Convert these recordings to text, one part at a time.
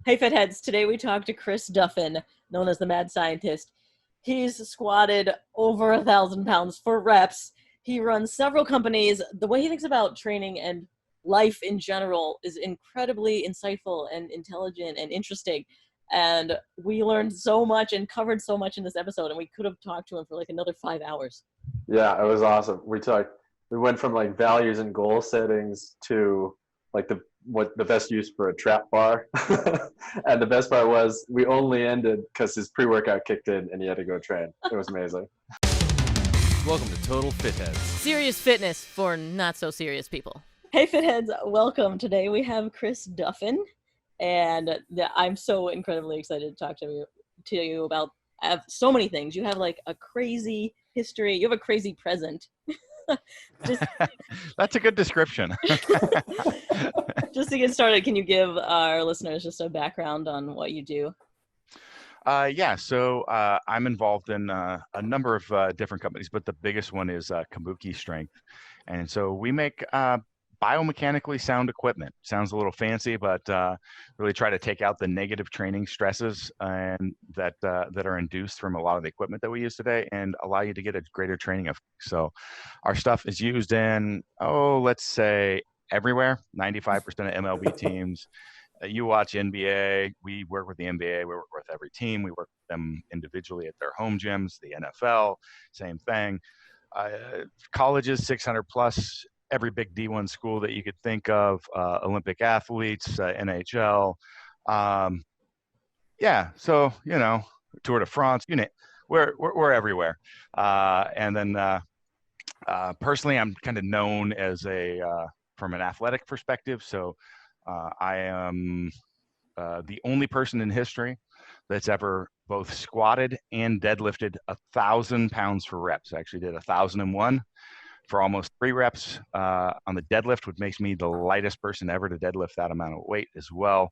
Hey, Fitheads. Today we talked to Chris Duffin, known as the Mad Scientist. He's squatted over 1,000 pounds for reps. He runs several companies. The way he thinks about training and life in general is incredibly insightful and intelligent and interesting. And we learned so much and covered so much in this episode, and we could have talked to him for like another 5 hours. Yeah, it was awesome. We went from like values and goal settings to like the best use for a trap bar. And the best part was we only ended because his pre-workout kicked in and he had to go train. It was amazing. Welcome to Total Fitheads. Serious fitness for not so serious people. Hey, Fitheads, welcome. Today we have Chris Duffin, and I'm so incredibly excited to talk to you about so many things. You have like a crazy history. You have a crazy present. That's a good description. Just to get started, can you give our listeners just a background on what you do? So I'm involved in a number of different companies, but the biggest one is Kabuki Strength. And so we make biomechanically sound equipment. Sounds a little fancy, but really try to take out the negative training stresses and that are induced from a lot of the equipment that we use today and allow you to get a greater training effect. So our stuff is used in, let's say everywhere, 95% of MLB teams. You watch NBA, we work with the NBA, we work with every team, we work with them individually at their home gyms, the NFL, same thing. Colleges, 600 plus, every big D1 school that you could think of, Olympic athletes, NHL. So, Tour de France, we're everywhere. And then personally, I'm kind of known as from an athletic perspective. So I am the only person in history that's ever both squatted and deadlifted 1,000 pounds for reps. I actually did 1,001 for almost 3 reps on the deadlift, which makes me the lightest person ever to deadlift that amount of weight as well.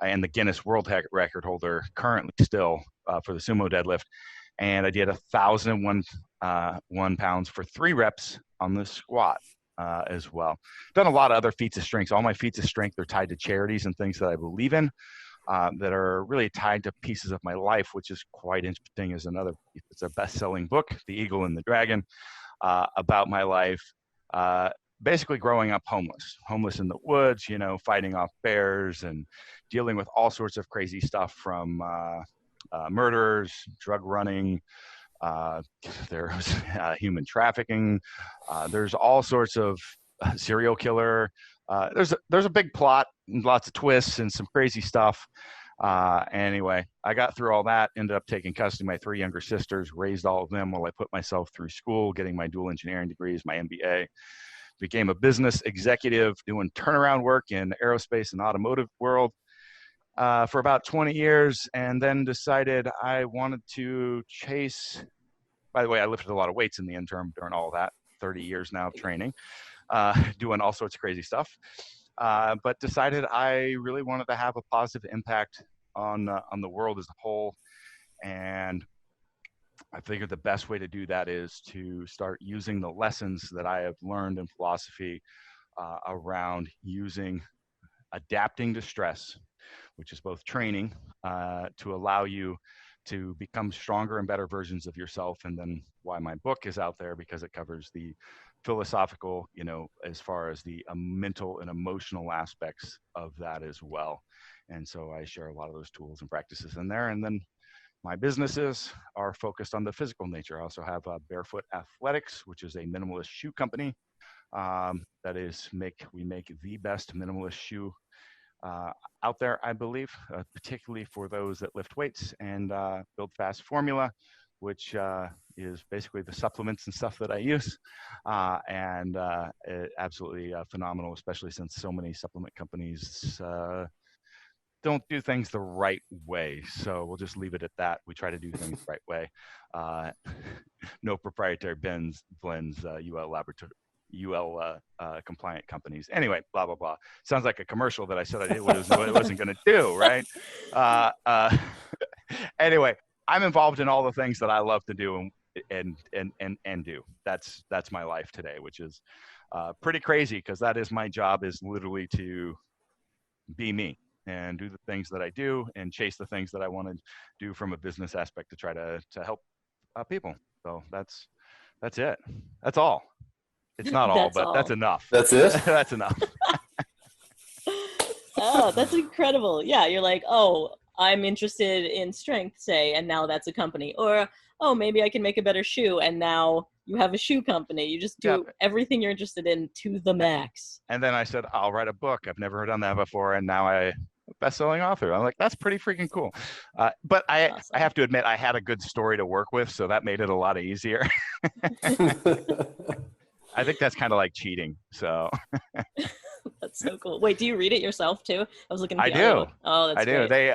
And the Guinness World Record holder currently still for the sumo deadlift. And I did 1,001 pounds for 3 reps on the squat as well. Done a lot of other feats of strength. All my feats of strength are tied to charities and things that I believe in that are really tied to pieces of my life, which is quite interesting. It's a best-selling book, The Eagle and the Dragon. About my life, basically growing up homeless in the woods, fighting off bears and dealing with all sorts of crazy stuff from murders, drug running, there's human trafficking, there's all sorts of serial killer. There's a big plot and lots of twists and some crazy stuff. Anyway, I got through all that, ended up taking custody of my 3 younger sisters, raised all of them while I put myself through school, getting my dual engineering degrees, my MBA, became a business executive doing turnaround work in the aerospace and automotive world for about 20 years, and then decided I wanted to chase, by the way, I lifted a lot of weights in the interim during all of that, 30 years now of training, doing all sorts of crazy stuff. But decided I really wanted to have a positive impact on the world as a whole. And I figured the best way to do that is to start using the lessons that I have learned in philosophy around adapting to stress, which is both training to allow you to become stronger and better versions of yourself. And then why my book is out there, because it covers the philosophical, as far as the mental and emotional aspects of that as well. And so I share a lot of those tools and practices in there. And then my businesses are focused on the physical nature. I also have Barefoot Athletics, which is a minimalist shoe company. We make the best minimalist shoe out there, I believe, particularly for those that lift weights, and Build Fast Formula, which is basically the supplements and stuff that I use, and absolutely phenomenal, especially since so many supplement companies don't do things the right way. So we'll just leave it at that. We try to do things the right way. No proprietary blends, UL compliant companies. Anyway, blah, blah, blah. Sounds like a commercial that I said I did what it wasn't going to do, right? Anyway, I'm involved in all the things that I love to do and do. That's my life today, which is pretty crazy, because that is my job, is literally to be me and do the things that I do and chase the things that I want to do from a business aspect to try to help people. So that's it. That's all. It's not all, That's but that's all. enough. That's it? That's enough. Oh, that's incredible. Yeah, you're like, oh, I'm interested in strength, say, and now that's a company. Or, oh, maybe I can make a better shoe, and now you have a shoe company. You just do everything you're interested in to the max. And then I said, I'll write a book. I've never done that before. And now I'm a best-selling author. I'm like, that's pretty freaking cool. But I have to admit, I had a good story to work with, so that made it a lot easier. I think that's kind of like cheating. So That's so cool. Wait, do you read it yourself too? I was looking at I the do. audiobook. Oh, that's I do. great. They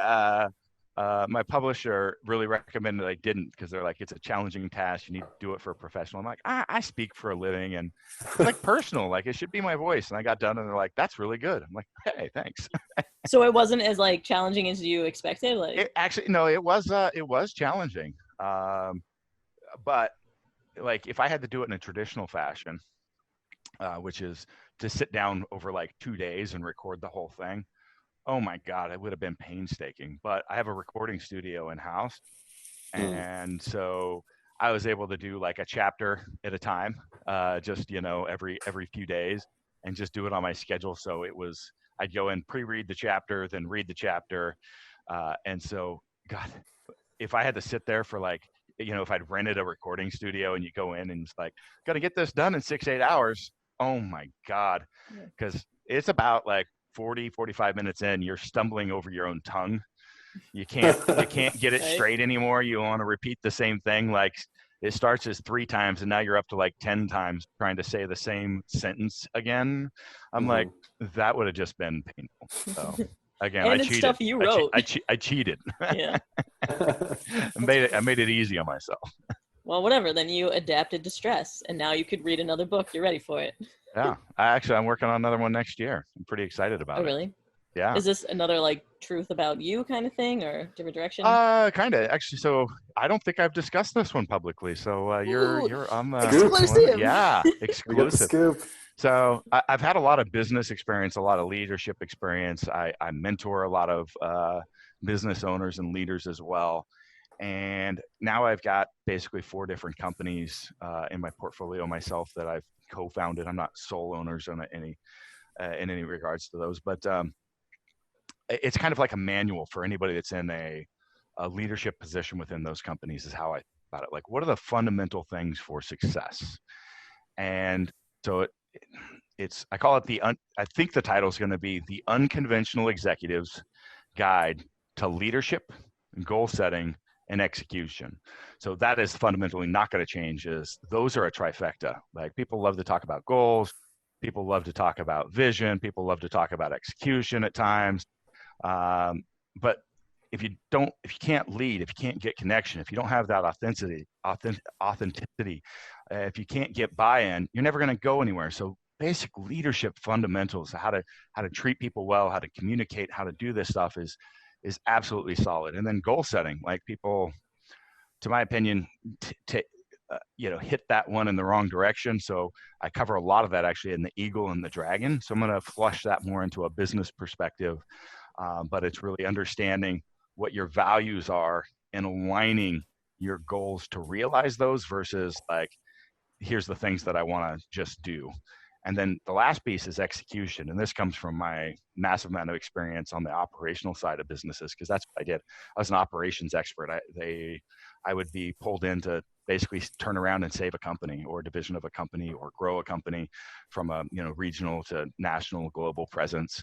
my publisher really recommended I didn't, because they're like, it's a challenging task. You need to do it for a professional. I'm like, I speak for a living, and it's like personal. Like, it should be my voice. And I got done, and they're like, that's really good. I'm like, hey, thanks. So it wasn't as like challenging as you expected. Like, It actually, no, it was challenging. But like, if I had to do it in a traditional fashion, which is to sit down over like 2 days and record the whole thing, oh my God, it would have been painstaking. But I have a recording studio in house. And so I was able to do like a chapter at a time, just, every few days, and just do it on my schedule. So I'd go in, pre-read the chapter, then read the chapter. And so, God, if I had to sit there for like, if I'd rented a recording studio and you go in and it's like, got to get this done in 6-8 hours. Oh my God. Because it's about like 40-45 minutes in, you're stumbling over your own tongue. You can't get it straight anymore. You want to repeat the same thing. Like, it starts as 3 times and now you're up to like 10 times trying to say the same sentence again. I'm like, that would have just been painful. So again, and I it's cheated. stuff you wrote. I cheated. Yeah. I made it easy on myself. Well, whatever. Then you adapted to stress, and now you could read another book. You're ready for it. Yeah, I'm working on another one next year. I'm pretty excited about it. Oh, really? Yeah. Is this another like truth about you kind of thing, or different direction? Kind of actually. So I don't think I've discussed this one publicly. So you're on the exclusive. Yeah, exclusive. We got the scoop. So I've had a lot of business experience, a lot of leadership experience. I mentor a lot of business owners and leaders as well. And now I've got basically 4 different companies in my portfolio myself that I've co-founded. I'm not sole owners in any regards to those, but it's kind of like a manual for anybody that's in a leadership position within those companies, is how I thought it. Like, what are the fundamental things for success? And so I call it I think the title is going to be The Unconventional Executive's Guide to Leadership, Goal Setting, and Execution. So that is fundamentally not going to change. Those are a trifecta. Like, people love to talk about goals. People love to talk about vision. People love to talk about execution at times. But if you can't lead, if you can't get connection, if you don't have that authenticity, if you can't get buy-in, you're never going to go anywhere. So basic leadership fundamentals, how to treat people well, how to communicate, how to do this stuff is absolutely solid. And then goal setting, like, people, to my opinion, hit that one in the wrong direction. So I cover a lot of that actually in the Eagle and the Dragon. So I'm going to flush that more into a business perspective. But it's really understanding what your values are and aligning your goals to realize those versus like, here's the things that I want to just do. And then the last piece is execution. And this comes from my massive amount of experience on the operational side of businesses, because that's what I did. I was an operations expert. I would be pulled in to basically turn around and save a company or a division of a company or grow a company from a regional to national, global presence.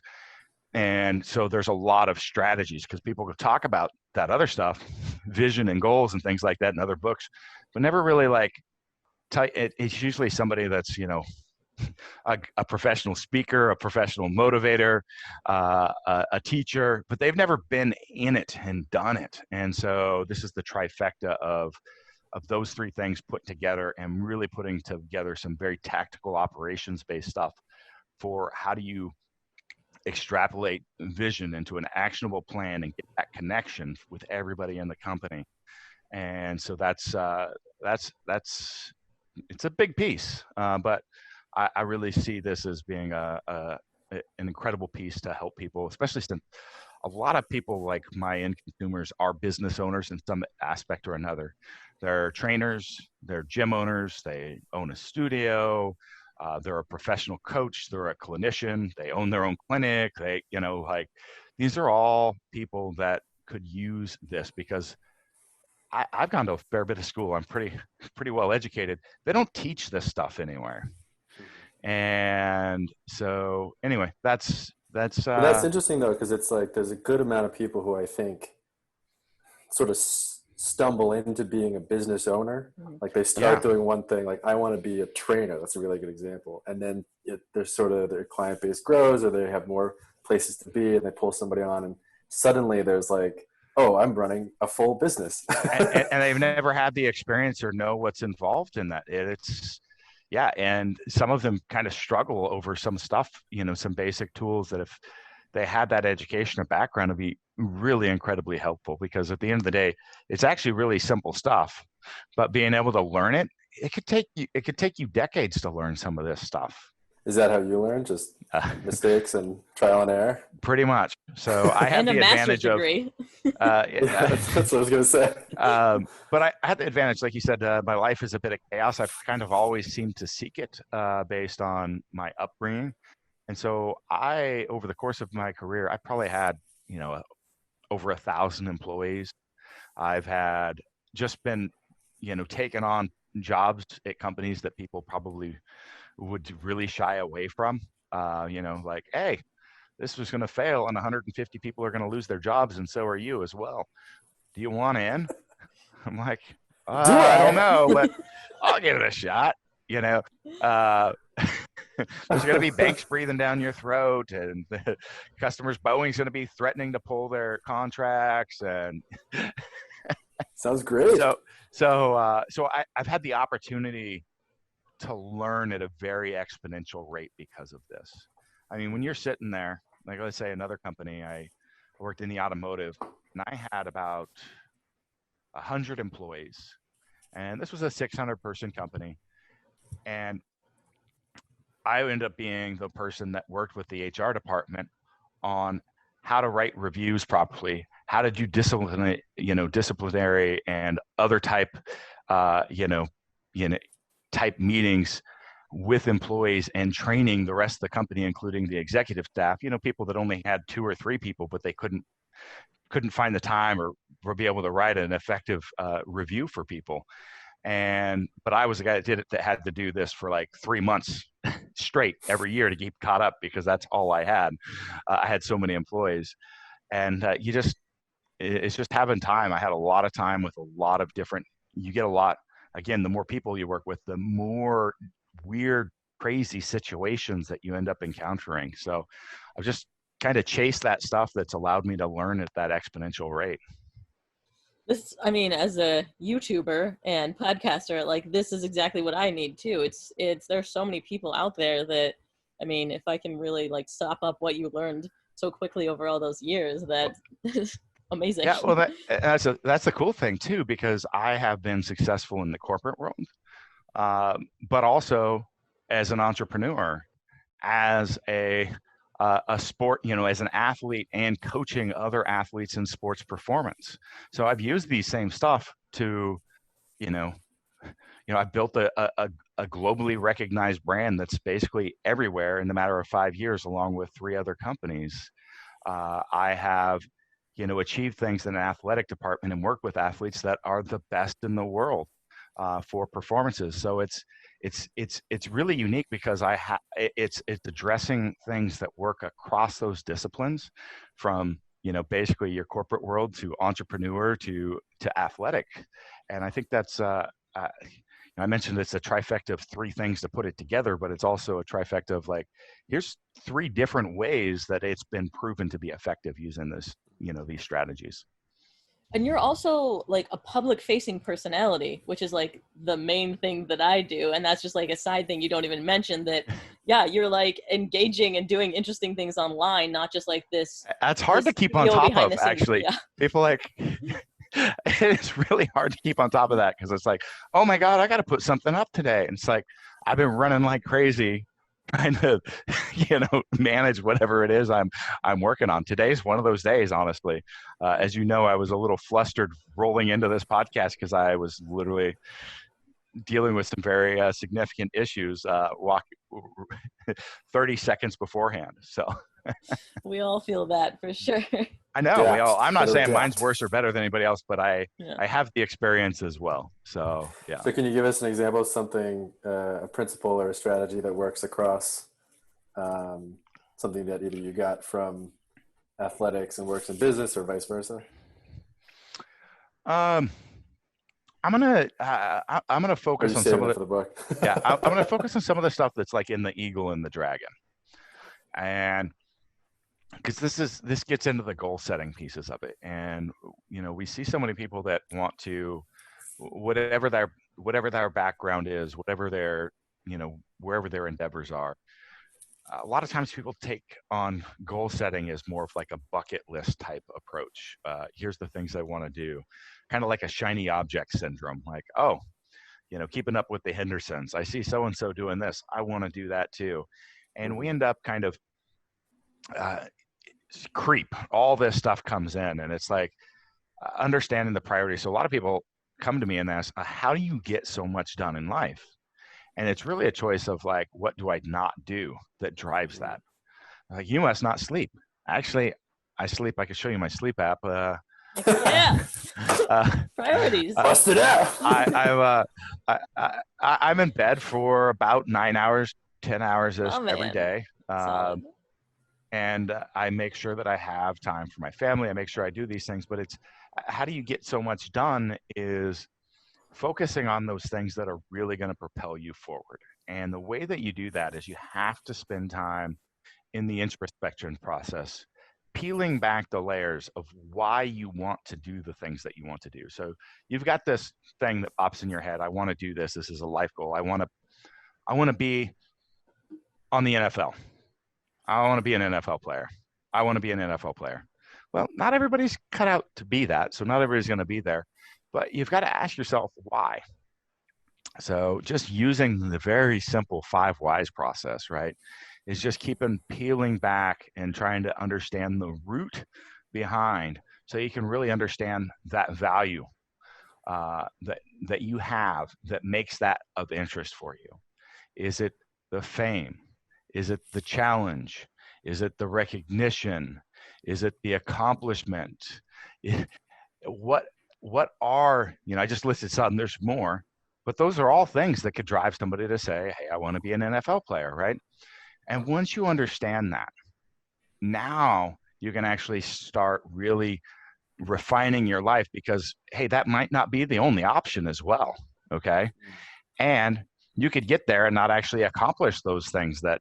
And so there's a lot of strategies, because people could talk about that other stuff, vision and goals and things like that in other books, but never really like, it's usually somebody that's, a professional speaker, a professional motivator, a teacher, but they've never been in it and done it. And so this is the trifecta of those 3 things put together, and really putting together some very tactical operations-based stuff for how do you extrapolate vision into an actionable plan and get that connection with everybody in the company. And so that's it's a big piece, but I really see this as being an incredible piece to help people, especially since a lot of people like my end consumers are business owners in some aspect or another. They're trainers, they're gym owners, they own a studio, they're a professional coach, they're a clinician, they own their own clinic. They, like these are all people that could use this because I've gone to a fair bit of school. I'm pretty well educated. They don't teach this stuff anywhere. And so anyway, that's interesting though, because it's like there's a good amount of people who I think sort of stumble into being a business owner. Like they start doing one thing, like I want to be a trainer. That's a really good example. And then their client base grows, or they have more places to be, and they pull somebody on, and suddenly there's like, oh, I'm running a full business. and they've never had the experience or know what's involved in that. And some of them kind of struggle over some stuff, some basic tools that if they had that education or background would be really incredibly helpful, because at the end of the day, it's actually really simple stuff, but being able to learn it, it could take you decades to learn some of this stuff. Is that how you learn? Just mistakes and trial and error? Pretty much. So I had the advantage of that's what I was going to say. But I had the advantage, like you said, my life is a bit of chaos. I've kind of always seemed to seek it based on my upbringing. And so over the course of my career, I probably had, over 1,000 employees. I've had just been, taken on jobs at companies that people probably would really shy away from, like, hey, this was going to fail and 150 people are going to lose their jobs, and so are you as well. Do you want in? I'm like, I don't know, but I'll give it a shot. There's going to be banks breathing down your throat, and the customers, Boeing's going to be threatening to pull their contracts, and sounds great. So I've had the opportunity to learn at a very exponential rate because of this. I mean, when you're sitting there, like let's say another company, I worked in the automotive, and I had about 100 employees, and this was a 600-person company, and I ended up being the person that worked with the HR department on how to write reviews properly, how to do disciplinary and other type, type meetings with employees, and training the rest of the company, including the executive staff, people that only had 2 or 3 people, but they couldn't find the time or be able to write an effective review for people. But I was the guy that did it, that had to do this for like 3 months straight every year to keep caught up, because that's all I had. I had so many employees, and it's just having time. I had a lot of time with a lot of different, again, the more people you work with, the more weird, crazy situations that you end up encountering. So I've just kind of chased that stuff that's allowed me to learn at that exponential rate. As a YouTuber and podcaster, like, this is exactly what I need too. There's so many people out there that, if I can really like sop up what you learned so quickly over all those years, that is amazing. Yeah, well, that's the cool thing too, because I have been successful in the corporate world, but also as an entrepreneur, as a sport, as an athlete, and coaching other athletes in sports performance. So I've used these same stuff to, I've built a globally recognized brand that's basically everywhere in the matter of 5 years, along with 3 other companies. I have, achieved things in an athletic department and work with athletes that are the best in the world for performances. So it's really unique, because it's addressing things that work across those disciplines, from basically your corporate world to entrepreneur to athletic. And I think that's I mentioned it's a trifecta of 3 things to put it together, but it's also a trifecta of like, here's 3 different ways that it's been proven to be effective using this, these strategies. And you're also like a public facing personality, which is like the main thing that I do. And that's just like a side thing you don't even mention, that, yeah, you're like engaging and doing interesting things online, not just like this. That's hard to keep on top of, actually. Yeah. People like, it's really hard to keep on top of that, because it's like, oh my God, I got to put something up today. And it's like, I've been running like crazy trying to, manage whatever it is I'm working on. Today's one of those days, honestly. As you know, I was a little flustered rolling into this podcast because I was literally dealing with some very significant issues 30 seconds beforehand. So We all feel that for sure. I know I'm not saying mine's worse or better than anybody else, but I have the experience as well. So, yeah. So can you give us an example of something, a principle or a strategy that works across something that either you got from athletics and works in business or vice versa? I'm gonna focus on some of the book. Yeah, I'm gonna focus on some of the stuff that's like in the Eagle and the Dragon, and because this gets into the goal setting pieces of it. And we see so many people that want to, whatever their background is, whatever their wherever their endeavors are, a lot of times people take on goal setting as more of like a bucket list type approach. Here's the things I want to do, kind of like a shiny object syndrome, like, oh, keeping up with the Hendersons, I see so and so doing this, I want to do that too. And we end up kind of creep, all this stuff comes in, and it's like understanding the priorities. So a lot of people come to me and ask, how do you get so much done in life? And it's really a choice of like, what do I not do that drives that? Like, you must not sleep. Actually, I sleep. I can show you my sleep app. Priorities. Bust it out. I'm in bed for about 9 hours, 10 hours every day. And I make sure that I have time for my family. I make sure I do these things. But it's, how do you get so much done is focusing on those things that are really going to propel you forward. And the way that you do that is you have to spend time in the introspection process, peeling back the layers of why you want to do the things that you want to do. So you've got this thing that pops in your head. I want to do this. This is a life goal. I want to be on the NFL. I want to be an NFL player. I want to be an NFL player. Well, not everybody's cut out to be that. So not everybody's going to be there, but you've got to ask yourself why. So just using the very simple 5 whys process, right, is just peeling back and trying to understand the root behind, so you can really understand that value that you have that makes that of interest for you. Is it the fame? Is it the challenge? Is it the recognition? Is it the accomplishment? What are, I just listed some, there's more, but those are all things that could drive somebody to say, hey, I want to be an NFL player, right? And once you understand that, now you can actually start really refining your life, because, hey, that might not be the only option as well, okay? And you could get there and not actually accomplish those things that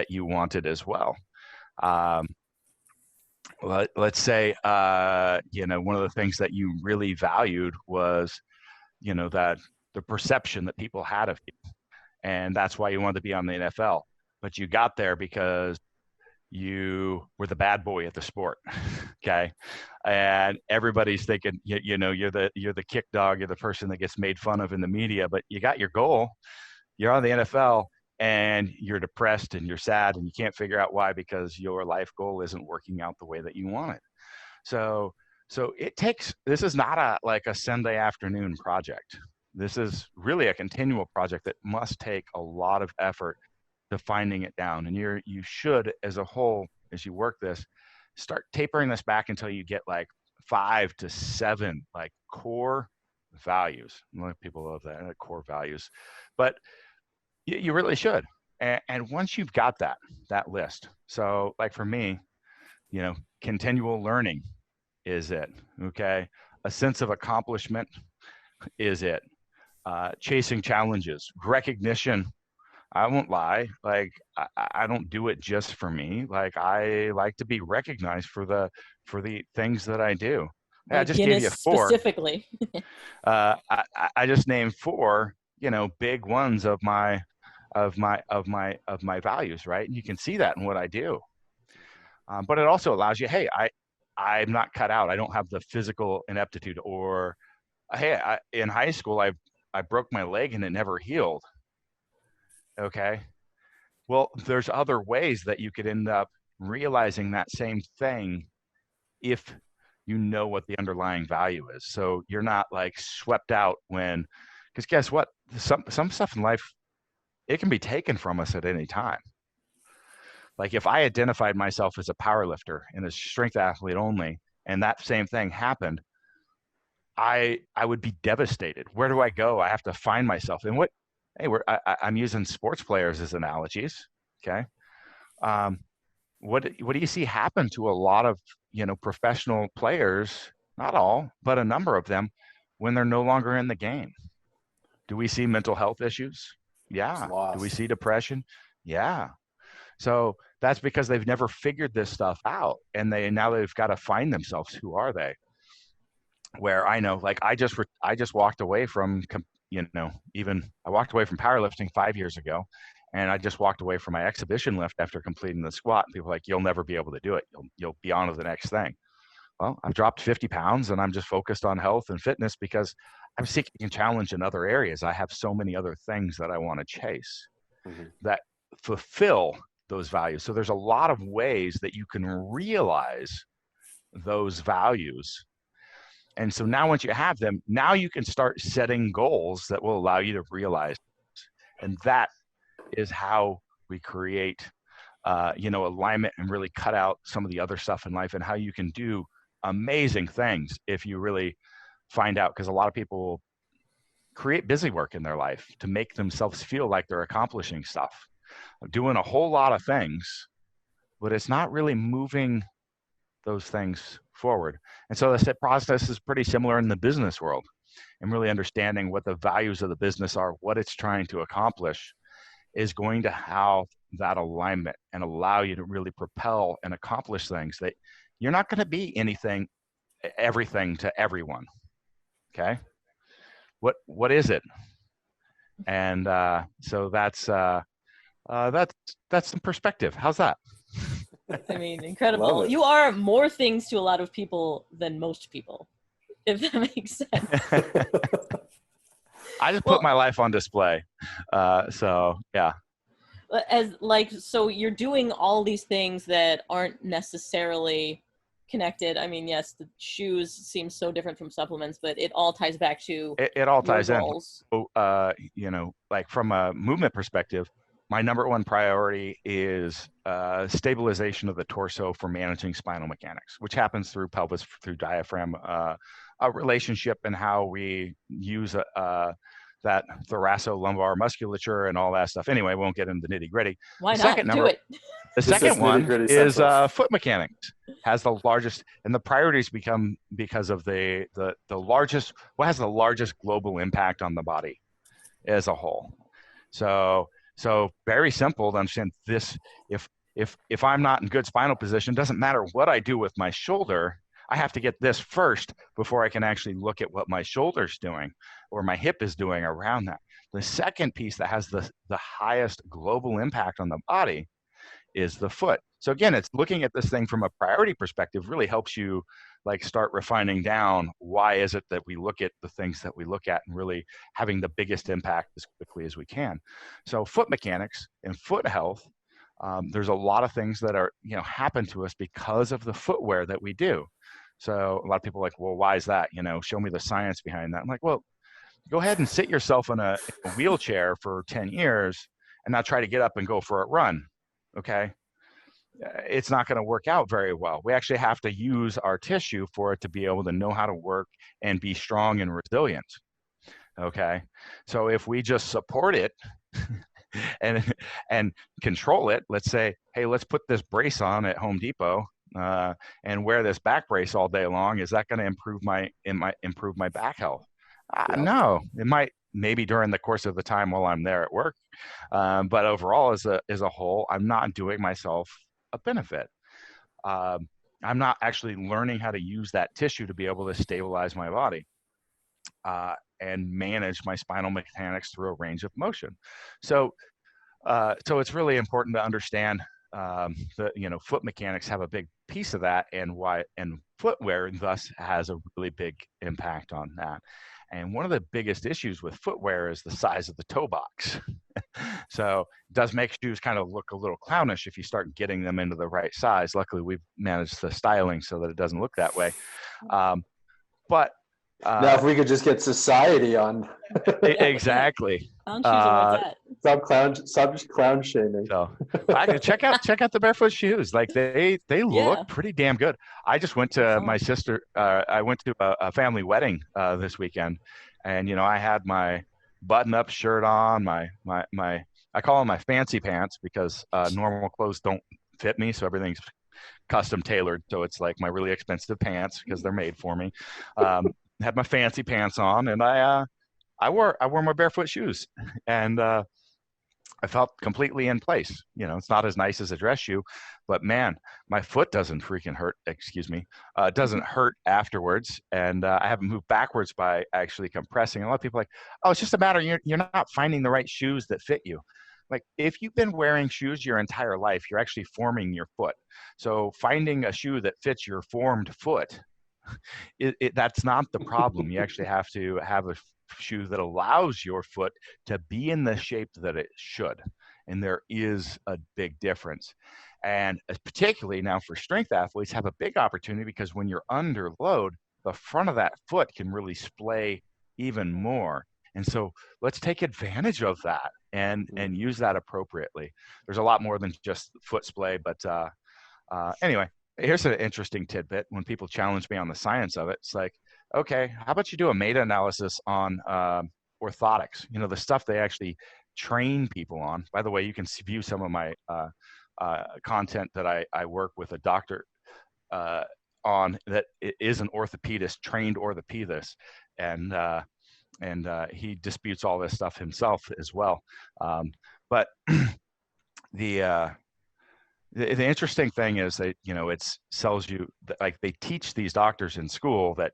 you wanted as well. Let's say, one of the things that you really valued was, that the perception that people had of you. And that's why you wanted to be on the NFL. But you got there because you were the bad boy at the sport, okay? And everybody's thinking, you're the kick dog, you're the person that gets made fun of in the media, but you got your goal, you're on the NFL, and you're depressed and you're sad and you can't figure out why, because your life goal isn't working out the way that you want it. So this is not like a Sunday afternoon project. This is really a continual project that must take a lot of effort to finding it down. And you should, as a whole, as you work this, start tapering this back until you get like 5 to 7 like core values. A lot of people love that, core values, but you really should. And once you've got that list, so like for me, continual learning is it, okay? A sense of accomplishment is it. Chasing challenges, recognition. I won't lie. Like I don't do it just for me. Like I like to be recognized for the things that I do. Like I just Guinness gave you 4. Specifically. I just named 4, big ones of my values, right? And you can see that in what I do. But it also allows you, hey, I'm not cut out. I don't have the physical ineptitude, or hey, in high school, I broke my leg and it never healed. Okay. Well, there's other ways that you could end up realizing that same thing if you know what the underlying value is. So you're not like swept out when, because guess what? Some stuff in life, it can be taken from us at any time. Like if I identified myself as a power lifter and a strength athlete only, and that same thing happened, I would be devastated. Where do I go? I have to find myself. And what, hey, I'm using sports players as analogies. Okay. Um, what do you see happen to a lot of, professional players, not all, but a number of them, when they're no longer in the game? Do we see mental health issues? It's Yeah. Do we lost. see depression? Yeah. So that's because they've never figured this stuff out, and now they've got to find themselves. Who are they? Where I know, like I just walked away from, even I walked away from powerlifting 5 years ago, and I just walked away from my exhibition lift after completing the squat. And people are like, you'll never be able to do it. You'll be on to the next thing. Well, I've dropped 50 pounds, and I'm just focused on health and fitness because I'm seeking a challenge in other areas. I have so many other things that I want to chase that fulfill those values. So there's a lot of ways that you can realize those values. And so now once you have them, now you can start setting goals that will allow you to realize. And that is how we create, alignment and really cut out some of the other stuff in life, and how you can do amazing things if you really find out. Because a lot of people create busy work in their life to make themselves feel like they're accomplishing stuff, doing a whole lot of things, but it's not really moving those things forward. And so the process is pretty similar in the business world, and really understanding what the values of the business are, what it's trying to accomplish, is going to have that alignment and allow you to really propel and accomplish things that you're not going to be everything to everyone. Okay. What is it? And so that's some perspective. How's that? I mean, incredible. You are more things to a lot of people than most people, if that makes sense. I just put my life on display. So yeah. So you're doing all these things that aren't necessarily connected. I mean, yes, the shoes seem so different from supplements, but it all ties back to it all ties goals. In. So, like from a movement perspective, my number one priority is stabilization of the torso for managing spinal mechanics, which happens through pelvis, through diaphragm, a relationship, and how we use that thoracolumbar musculature and all that stuff. Anyway, we won't get into the nitty gritty. Why not? Do it. The second one is foot mechanics. Has the largest, and the priorities become because of the largest, what has the largest global impact on the body as a whole. So very simple to understand this. If I'm not in good spinal position, doesn't matter what I do with my shoulder, I have to get this first before I can actually look at what my shoulder's doing or my hip is doing around that. The second piece that has the highest global impact on the body is the foot. So again, it's looking at this thing from a priority perspective really helps you like start refining down why is it that we look at the things that we look at and really having the biggest impact as quickly as we can. So foot mechanics and foot health, there's a lot of things that are, happen to us because of the footwear that we do. So a lot of people are like, well, why is that? Show me the science behind that. I'm like, well, go ahead and sit yourself in a wheelchair for 10 years and now try to get up and go for a run. Okay. It's not going to work out very well. We actually have to use our tissue for it to be able to know how to work and be strong and resilient. Okay. So if we just support it and control it, let's say, hey, let's put this brace on at Home Depot and wear this back brace all day long. Is that going to improve my back health? No, it might maybe during the course of the time while I'm there at work. But overall as a whole, I'm not doing myself a benefit. I'm not actually learning how to use that tissue to be able to stabilize my body and manage my spinal mechanics through a range of motion. So it's really important to understand that, foot mechanics have a big piece of that, and footwear thus has a really big impact on that. And one of the biggest issues with footwear is the size of the toe box. So it does make shoes kind of look a little clownish if you start getting them into the right size. Luckily, we've managed the styling so that it doesn't look that way. But now, if we could just get society on. Exactly. Clown shoes are where it's at. Stop clown shaming. So I can check out the barefoot shoes. Like they look pretty damn good. I just went to my sister. I went to a family wedding this weekend, and I had my button-up shirt on. My I call them my fancy pants because normal clothes don't fit me, so everything's custom tailored. So it's like my really expensive pants because they're made for me. Had my fancy pants on, and I wore my barefoot shoes, and I felt completely in place. It's not as nice as a dress shoe, but man, my foot doesn't freaking hurt. Excuse me, doesn't hurt afterwards, and I haven't moved backwards by actually compressing. A lot of people are like, oh, it's just a matter you're not finding the right shoes that fit you. Like if you've been wearing shoes your entire life, you're actually forming your foot. So finding a shoe that fits your formed foot, that's not the problem. You actually have to have a shoe that allows your foot to be in the shape that it should. And there is a big difference. And particularly now for strength athletes have a big opportunity because when you're under load, the front of that foot can really splay even more. And so let's take advantage of that and use that appropriately. There's a lot more than just foot splay, but anyway, here's an interesting tidbit. When people challenge me on the science of it, it's like, okay, how about you do a meta-analysis on orthotics? The stuff they actually train people on. By the way, you can view some of my content that I work with a doctor on that is an orthopedist, trained orthopedist, and he disputes all this stuff himself as well. But the interesting thing is that it tells you that, like, they teach these doctors in school that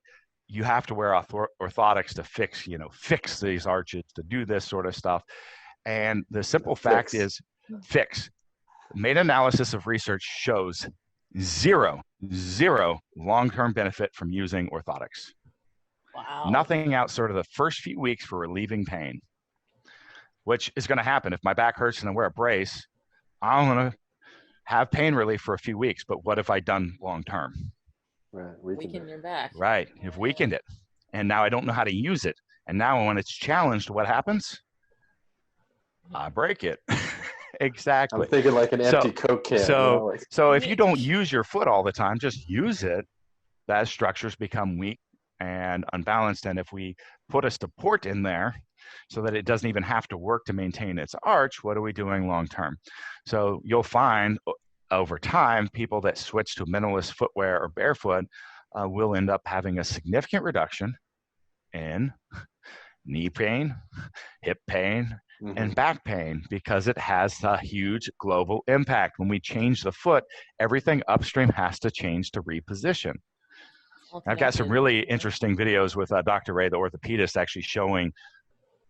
you have to wear orthotics to fix these arches, to do this sort of stuff. And the simple fact is, meta-analysis of research shows zero long-term benefit from using orthotics. Wow. Nothing outside of the first few weeks for relieving pain, which is going to happen. If my back hurts and I wear a brace, I'm going to have pain relief for a few weeks. But what have I done long-term? Right, weaken your back. Right, you've weakened it. And now I don't know how to use it. And now when it's challenged, what happens? I break it. Exactly. I'm thinking like an empty Coke can. So if you don't use your foot all the time, just use it, that structures become weak and unbalanced. And if we put a support in there so that it doesn't even have to work to maintain its arch, what are we doing long term? So you'll find over time, people that switch to minimalist footwear or barefoot will end up having a significant reduction in knee pain, hip pain, and back pain, because it has a huge global impact. When we change the foot, everything upstream has to change to reposition. I've got some really interesting videos with Dr. Ray, the orthopedist, actually showing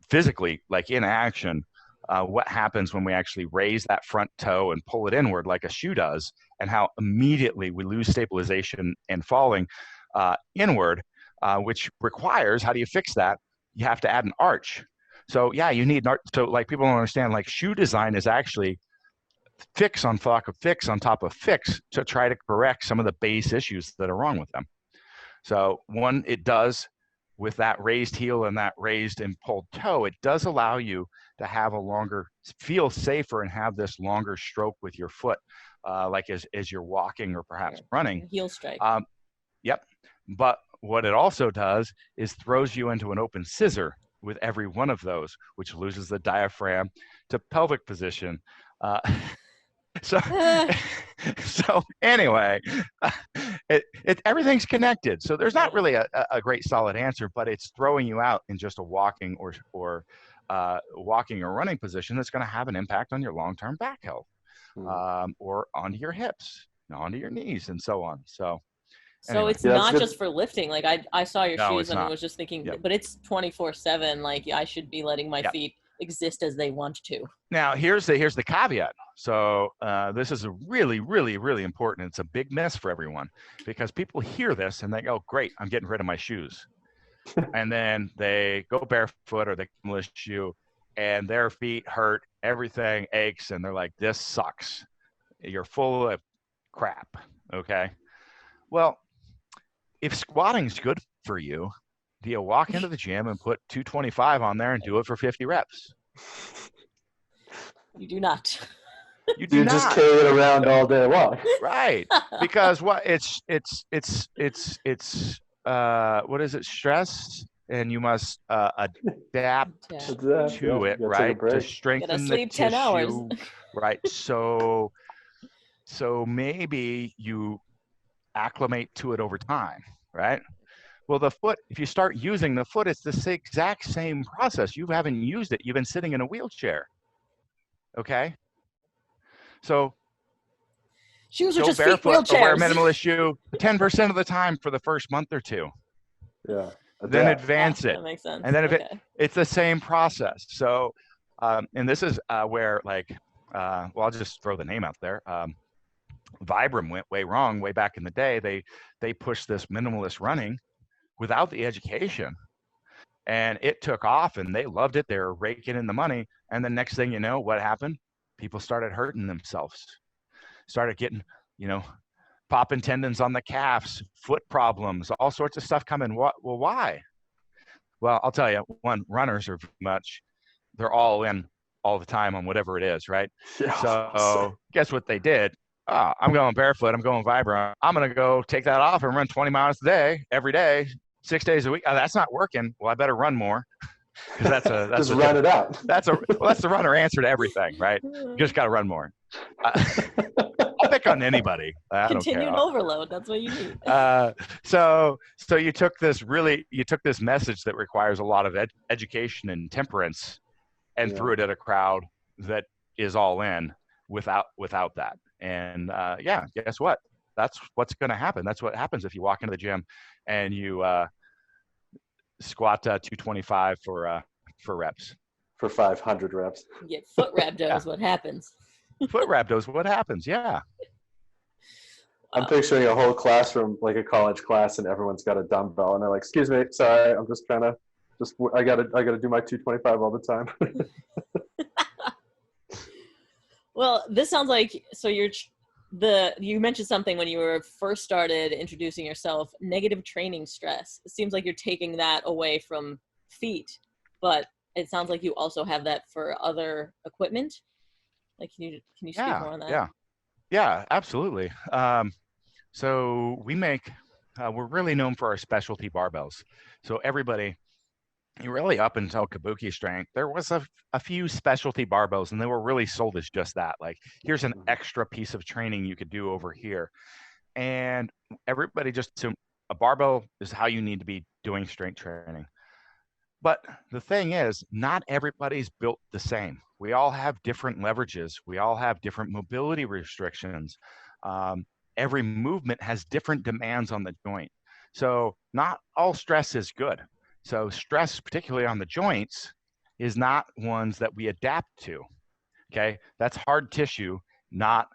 physically, like in action, what happens when we actually raise that front toe and pull it inward like a shoe does, and how immediately we lose stabilization and falling inward, which requires, how do you fix that? You have to add an arch. So yeah, you need an arch. So like, people don't understand, like, shoe design is actually fix on top of fix on top of fix to try to correct some of the base issues that are wrong with them. So one, it does, with that raised heel and that raised and pulled toe, it does allow you to have a longer, feel safer and have this longer stroke with your foot, like as you're walking or perhaps running. Heel strike. Yep. But what it also does is throws you into an open scissor with every one of those, which loses the diaphragm to pelvic position. So anyway, everything's connected. So there's not really a great solid answer, but it's throwing you out in just a walking or walking or running position that's going to have an impact on your long-term back health, or onto your hips, onto your knees, and so on. So anyway. It's not just for lifting. Like I saw your shoes and I was just thinking, but it's 24/7. Like, I should be letting my feet exist as they want to. Now here's the caveat. So this is a really, really, really important. It's a big miss for everyone, because people hear this and they go, great, I'm getting rid of my shoes. and then they go barefoot or they come with a shoe, and their feet hurt, everything aches, and they're like, this sucks. You're full of crap. Okay. Well, if squatting's good for you, do you walk into the gym and put 225 on there and do it for 50 reps? You do not. You do You not. just carry it around all day long. Right. Because what it's what is it? Stress, and you must adapt to it, right? To strengthen the sleep 10 hours. tissue, right? So maybe you acclimate to it over time, right? Well, the foot, if you start using the foot, it's the exact same process. You haven't used it. You've been sitting in a wheelchair. Okay. So shoes are go just barefoot feet wheelchairs. or wear a minimalist shoe 10% of the time for the first month or two. Yeah. Then advance it. That makes sense. And then it's the same process. So, and this is where well, I'll just throw the name out there. Vibram went way wrong way back in the day. They pushed this minimalist running without the education, and it took off, and they loved it. They were raking in the money, and the next thing you know, what happened? People started hurting themselves, started getting, popping tendons on the calves, foot problems, all sorts of stuff coming. Well, why? Well, I'll tell you, one, runners are they're all in all the time on whatever it is, right? Yeah. So guess what they did? Oh, I'm going barefoot. I'm going Vibram. I'm going to go take that off and run 20 miles a day, every day, 6 days a week. Oh, that's not working. Well, I better run more. Because that's just run it out. That's the runner answer to everything, right? You just got to run more. I'll pick on anybody. Continued overload. That's what you need. So you took this message that requires a lot of education and temperance, and threw it at a crowd that is all in without that. And guess what? That's what's going to happen. That's what happens if you walk into the gym and you squat 225 for reps. For 500 reps. You get foot rhabdos. What happens? Foot rhabdos. What happens? Yeah. I'm picturing a whole classroom, like a college class, and everyone's got a dumbbell, and they're like, "Excuse me, sorry, I'm just trying to, I gotta do my 225 all the time." Well, this sounds like, so you mentioned something when you were first started introducing yourself, negative training stress. It seems like you're taking that away from feet, but it sounds like you also have that for other equipment. Like, can you speak more on that? Yeah, absolutely. So we make, we're really known for our specialty barbells. So everybody, really up until Kabuki Strength, there was a few specialty barbells, and they were really sold as just that. Like, here's an extra piece of training you could do over here. And everybody just assumed a barbell is how you need to be doing strength training. But the thing is, not everybody's built the same. We all have different leverages. We all have different mobility restrictions. Every movement has different demands on the joint. So not all stress is good. So stress, particularly on the joints, is not ones that we adapt to. Okay, that's hard tissue, not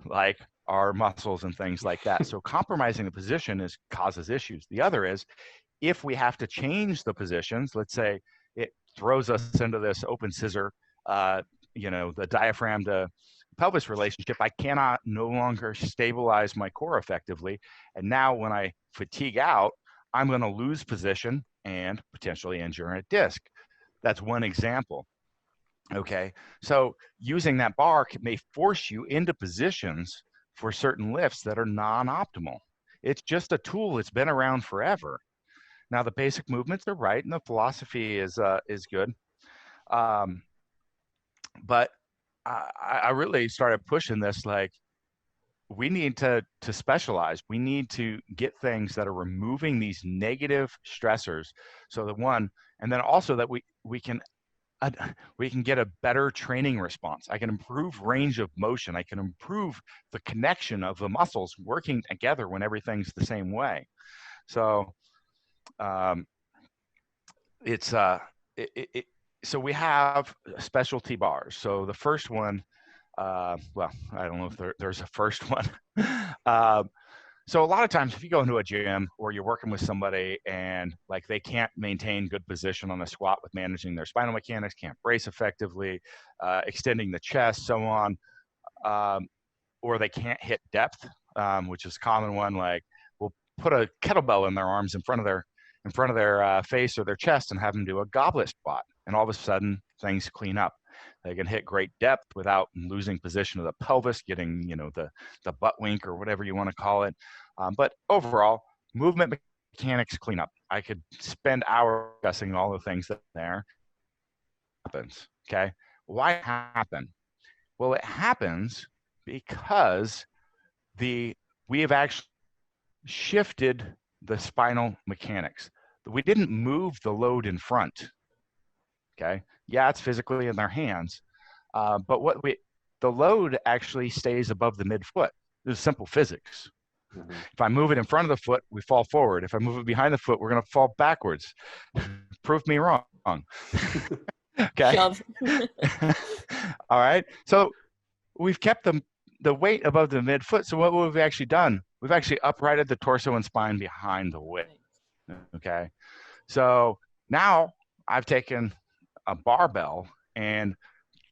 like our muscles and things like that. So compromising the position causes issues. The other is, if we have to change the positions, let's say it throws us into this open scissor, the diaphragm to pelvis relationship, I cannot no longer stabilize my core effectively. And now when I fatigue out, I'm going to lose position and potentially injure a disc. That's one example. Okay, so using that bar may force you into positions for certain lifts that are non-optimal. It's just a tool that's been around forever. Now, the basic movements are right, and the philosophy is good. But I really started pushing this, like, we need to specialize. We need to get things that are removing these negative stressors. So and then also that we can get a better training response. I can improve range of motion. I can improve the connection of the muscles working together when everything's the same way. So so we have specialty bars. So the first one, well, I don't know if there's a first one. So a lot of times if you go into a gym or you're working with somebody and like they can't maintain good position on a squat with managing their spinal mechanics, can't brace effectively, extending the chest, so on, or they can't hit depth, which is a common one. Like we'll put a kettlebell in their arms in front of their face or their chest and have them do a goblet squat, and all of a sudden things clean up. They can hit great depth without losing position of the pelvis, getting the butt wink or whatever you want to call it. But overall, movement mechanics clean up. I could spend hours discussing all the things that there happens. Okay, why happen? Well, it happens because we have actually shifted the spinal mechanics. We didn't move the load in front. Okay, yeah, it's physically in their hands, but the load actually stays above the midfoot. This is simple physics. Mm-hmm. If I move it in front of the foot, we fall forward. If I move it behind the foot, we're going to fall backwards. Prove me wrong. Okay. All right. So we've kept the weight above the midfoot. So what have we actually done? We've actually uprighted the torso and spine behind the weight. Okay. So now I've taken a barbell and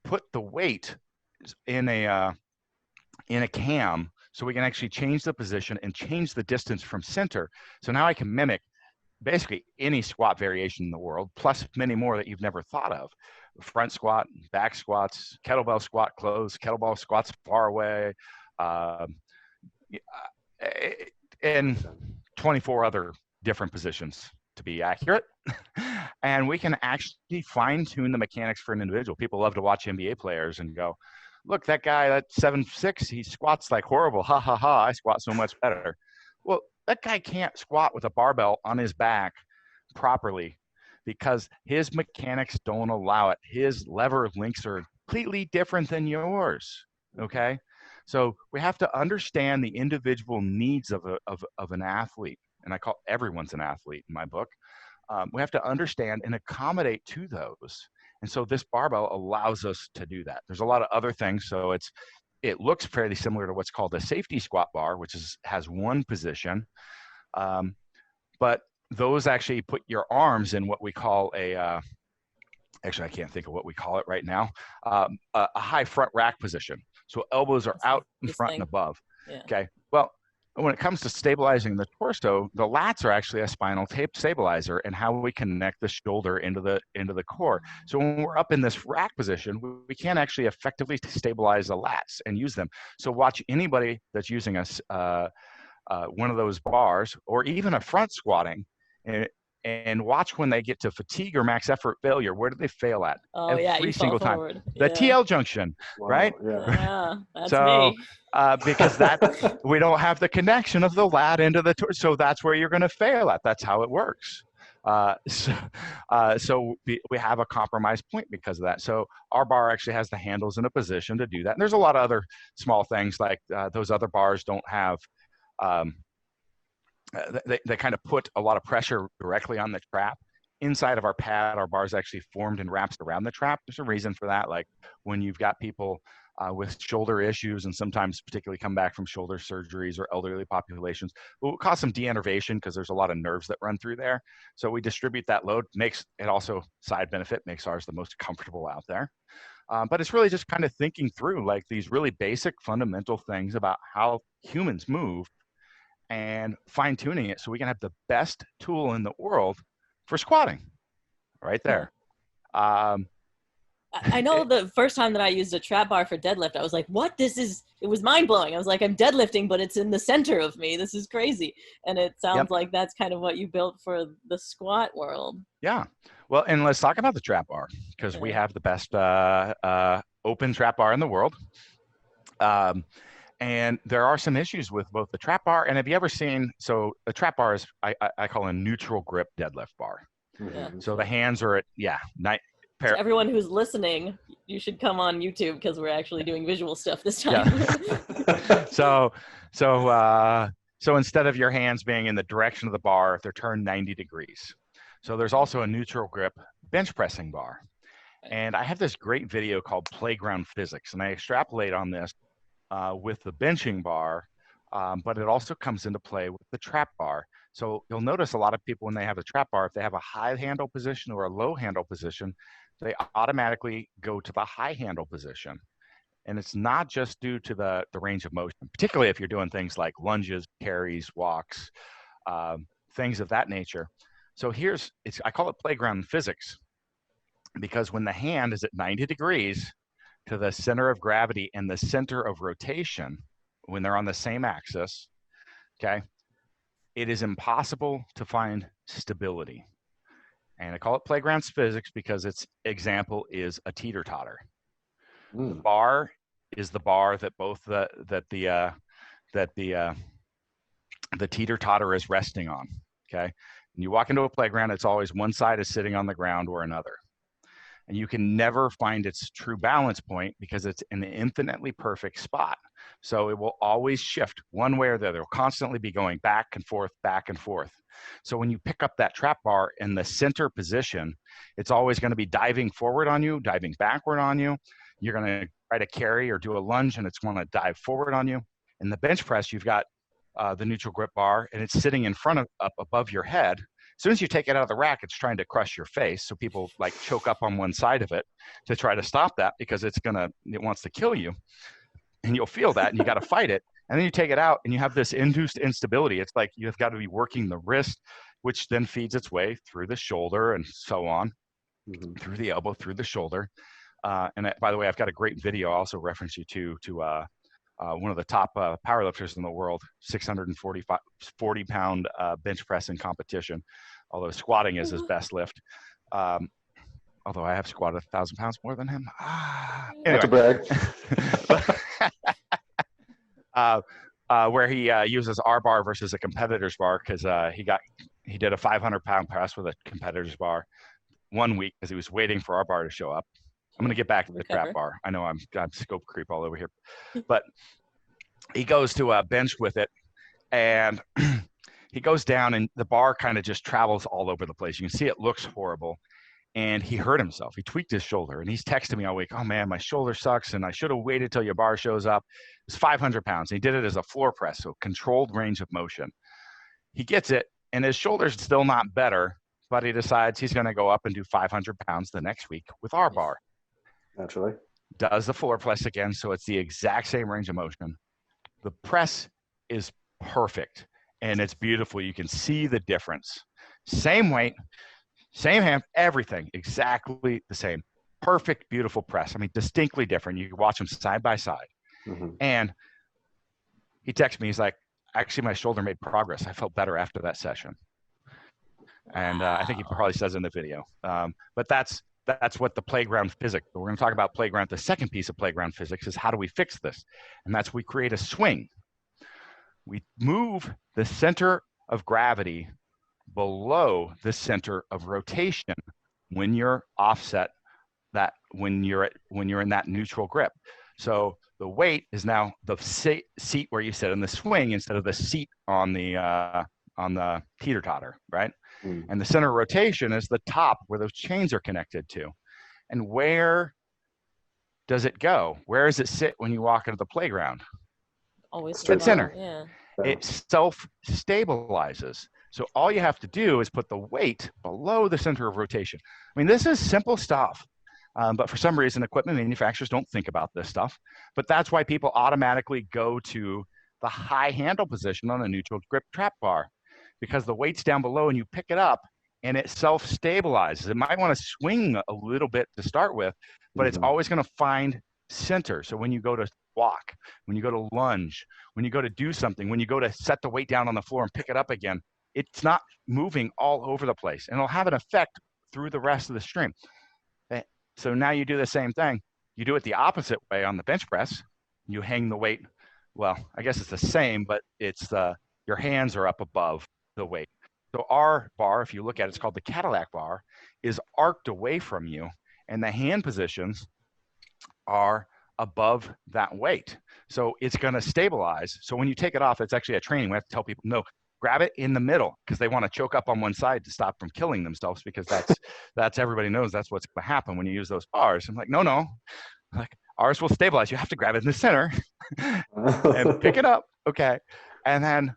put the weight in a cam, so we can actually change the position and change the distance from center. So now I can mimic basically any squat variation in the world, plus many more that you've never thought of. Front squat, back squats, kettlebell squat close, kettlebell squats far away, and 24 other different positions to be accurate. And we can actually fine tune the mechanics for an individual. People love to watch NBA players and go, look, that guy, that 7'6", he squats like horrible. Ha, ha, ha, I squat so much better. Well, that guy can't squat with a barbell on his back properly because his mechanics don't allow it. His lever links are completely different than yours, okay? So we have to understand the individual needs of an athlete, and I call everyone's an athlete in my book. We have to understand and accommodate to those. And so this barbell allows us to do that. There's a lot of other things. So it looks fairly similar to what's called a safety squat bar, which has one position. But those actually put your arms in what we call actually, I can't think of what we call it right now, a high front rack position. So elbows are out in front and above. Yeah. Okay. Well, when it comes to stabilizing the torso, the lats are actually a spinal tape stabilizer and how we connect the shoulder into the core. So when we're up in this rack position, we can't actually effectively stabilize the lats and use them. So watch anybody that's using one of those bars or even a front squatting and watch when they get to fatigue or max effort failure. Where do they fail at? Every single time. The TL junction, right? Yeah, that's so, me. Because we don't have the connection of the lat into the torso. So that's where you're going to fail at. That's how it works. So we have a compromise point because of that. So our bar actually has the handles in a position to do that. And there's a lot of other small things like those other bars don't have, they kind of put a lot of pressure directly on the trap. Inside of our pad, our bar's actually formed and wraps around the trap. There's a reason for that. Like when you've got people with shoulder issues and sometimes particularly come back from shoulder surgeries or elderly populations, it will cause some de-innervation because there's a lot of nerves that run through there. So we distribute that load, makes it also side benefit, makes ours the most comfortable out there. But it's really just kind of thinking through like these really basic fundamental things about how humans move and fine tuning it so we can have the best tool in the world for squatting right there. I know the first time that I used a trap bar for deadlift, I was like, what? It was mind blowing. I was like, I'm deadlifting, but it's in the center of me. This is crazy. And it sounds like that's kind of what you built for the squat world. Yeah. Well, and let's talk about the trap bar because we have the best open trap bar in the world. And there are some issues with both the trap bar and have you ever seen, so a trap bar is, I call a neutral grip deadlift bar. Mm-hmm. So the hands are at, so everyone who's listening, you should come on YouTube because we're actually doing visual stuff this time. Yeah. So instead of your hands being in the direction of the bar, they're turned 90 degrees. So there's also a neutral grip bench pressing bar. And I have this great video called Playground Physics, and I extrapolate on this with the benching bar but it also comes into play with the trap bar. So you'll notice a lot of people when they have a trap bar, if they have a high handle position or a low handle position, they automatically go to the high handle position. And it's not just due to the range of motion, particularly if you're doing things like lunges, carries, walks, things of that nature. So I call it playground physics, because when the hand is at 90 degrees to the center of gravity and the center of rotation, when they're on the same axis, okay, it is impossible to find stability. And I call it playground physics because its example is a teeter-totter. The bar is the bar that the teeter-totter is resting on, okay? When you walk into a playground, it's always one side is sitting on the ground or another. And you can never find its true balance point because it's an infinitely perfect spot. So it will always shift one way or the other. It will constantly be going back and forth, back and forth. So when you pick up that trap bar in the center position, it's always going to be diving forward on you, diving backward on you. You're going to try to carry or do a lunge, and it's going to dive forward on you. In the bench press, you've got the neutral grip bar, and it's sitting in front of, up above your head. As soon as you take it out of the rack, it's trying to crush your face. So people like choke up on one side of it to try to stop that because it wants to kill you. And you'll feel that, and you got to fight it. And then you take it out, and you have this induced instability. It's like you've got to be working the wrist, which then feeds its way through the shoulder and so on, through the elbow, through the shoulder. And by the way, I've got a great video. I'll also reference you to one of the top powerlifters in the world, 640-pound bench press in competition, although squatting is his best lift. Although I have squatted 1,000 pounds more than him. Anyway. Not to brag. Where he uses our bar versus a competitor's bar because he did a 500-pound press with a competitor's bar 1 week because he was waiting for our bar to show up. I'm going to get back to the trap bar. I know I'm scope creep all over here, but he goes to a bench with it, and he goes down, and the bar kind of just travels all over the place. You can see it looks horrible. And he hurt himself. He tweaked his shoulder, and he's texting me all week, oh man, my shoulder sucks, and I should have waited till your bar shows up. It's 500 pounds. He did it as a floor press, so controlled range of motion. He gets it, and his shoulder's still not better, but he decides he's gonna go up and do 500 pounds the next week with our bar. Naturally. Does the floor press again, so it's the exact same range of motion. The press is perfect, and it's beautiful. You can see the difference. Same weight, same hand, everything, exactly the same. Perfect, beautiful press. I mean, distinctly different. You can watch them side by side. And he texted me, he's like, actually, my shoulder made progress. I felt better after that session. And I think he probably says in the video. But that's what the playground physics. We're going to talk about playground. The second piece of playground physics is how do we fix this? And that's we create a swing. We move the center of gravity below the center of rotation when you're offset that when you're in that neutral grip. So the weight is now the seat where you sit in the swing instead of the seat on the teeter-totter, right? And the center of rotation is the top where those chains are connected to. And where does it go? Where does it sit when you walk into the playground? Always Dead center. Yeah. It self-stabilizes. So all you have to do is put the weight below the center of rotation. I mean, this is simple stuff, but for some reason, equipment manufacturers don't think about this stuff. But that's why people automatically go to the high handle position on a neutral grip trap bar, because the weight's down below and you pick it up and it self-stabilizes. It might want to swing a little bit to start with, but it's always going to find center. So when you go to walk, when you go to lunge, when you go to do something, when you go to set the weight down on the floor and pick it up again, it's not moving all over the place, and it'll have an effect through the rest of the stream. So now you do the same thing. You do it the opposite way on the bench press. You hang the weight. Well, I guess it's the same, but it's your hands are up above the weight. So our bar, if you look at it, it's called the Cadillac bar, is arced away from you, and the hand positions are above that weight. So it's going to stabilize. So when you take it off, it's actually a training. We have to tell people, no, grab it in the middle, because they want to choke up on one side to stop from killing themselves, because that's everybody knows that's what's going to happen when you use those bars. I'm like, no. Like, Ours will stabilize. You have to grab it in the center and pick it up. Okay. And then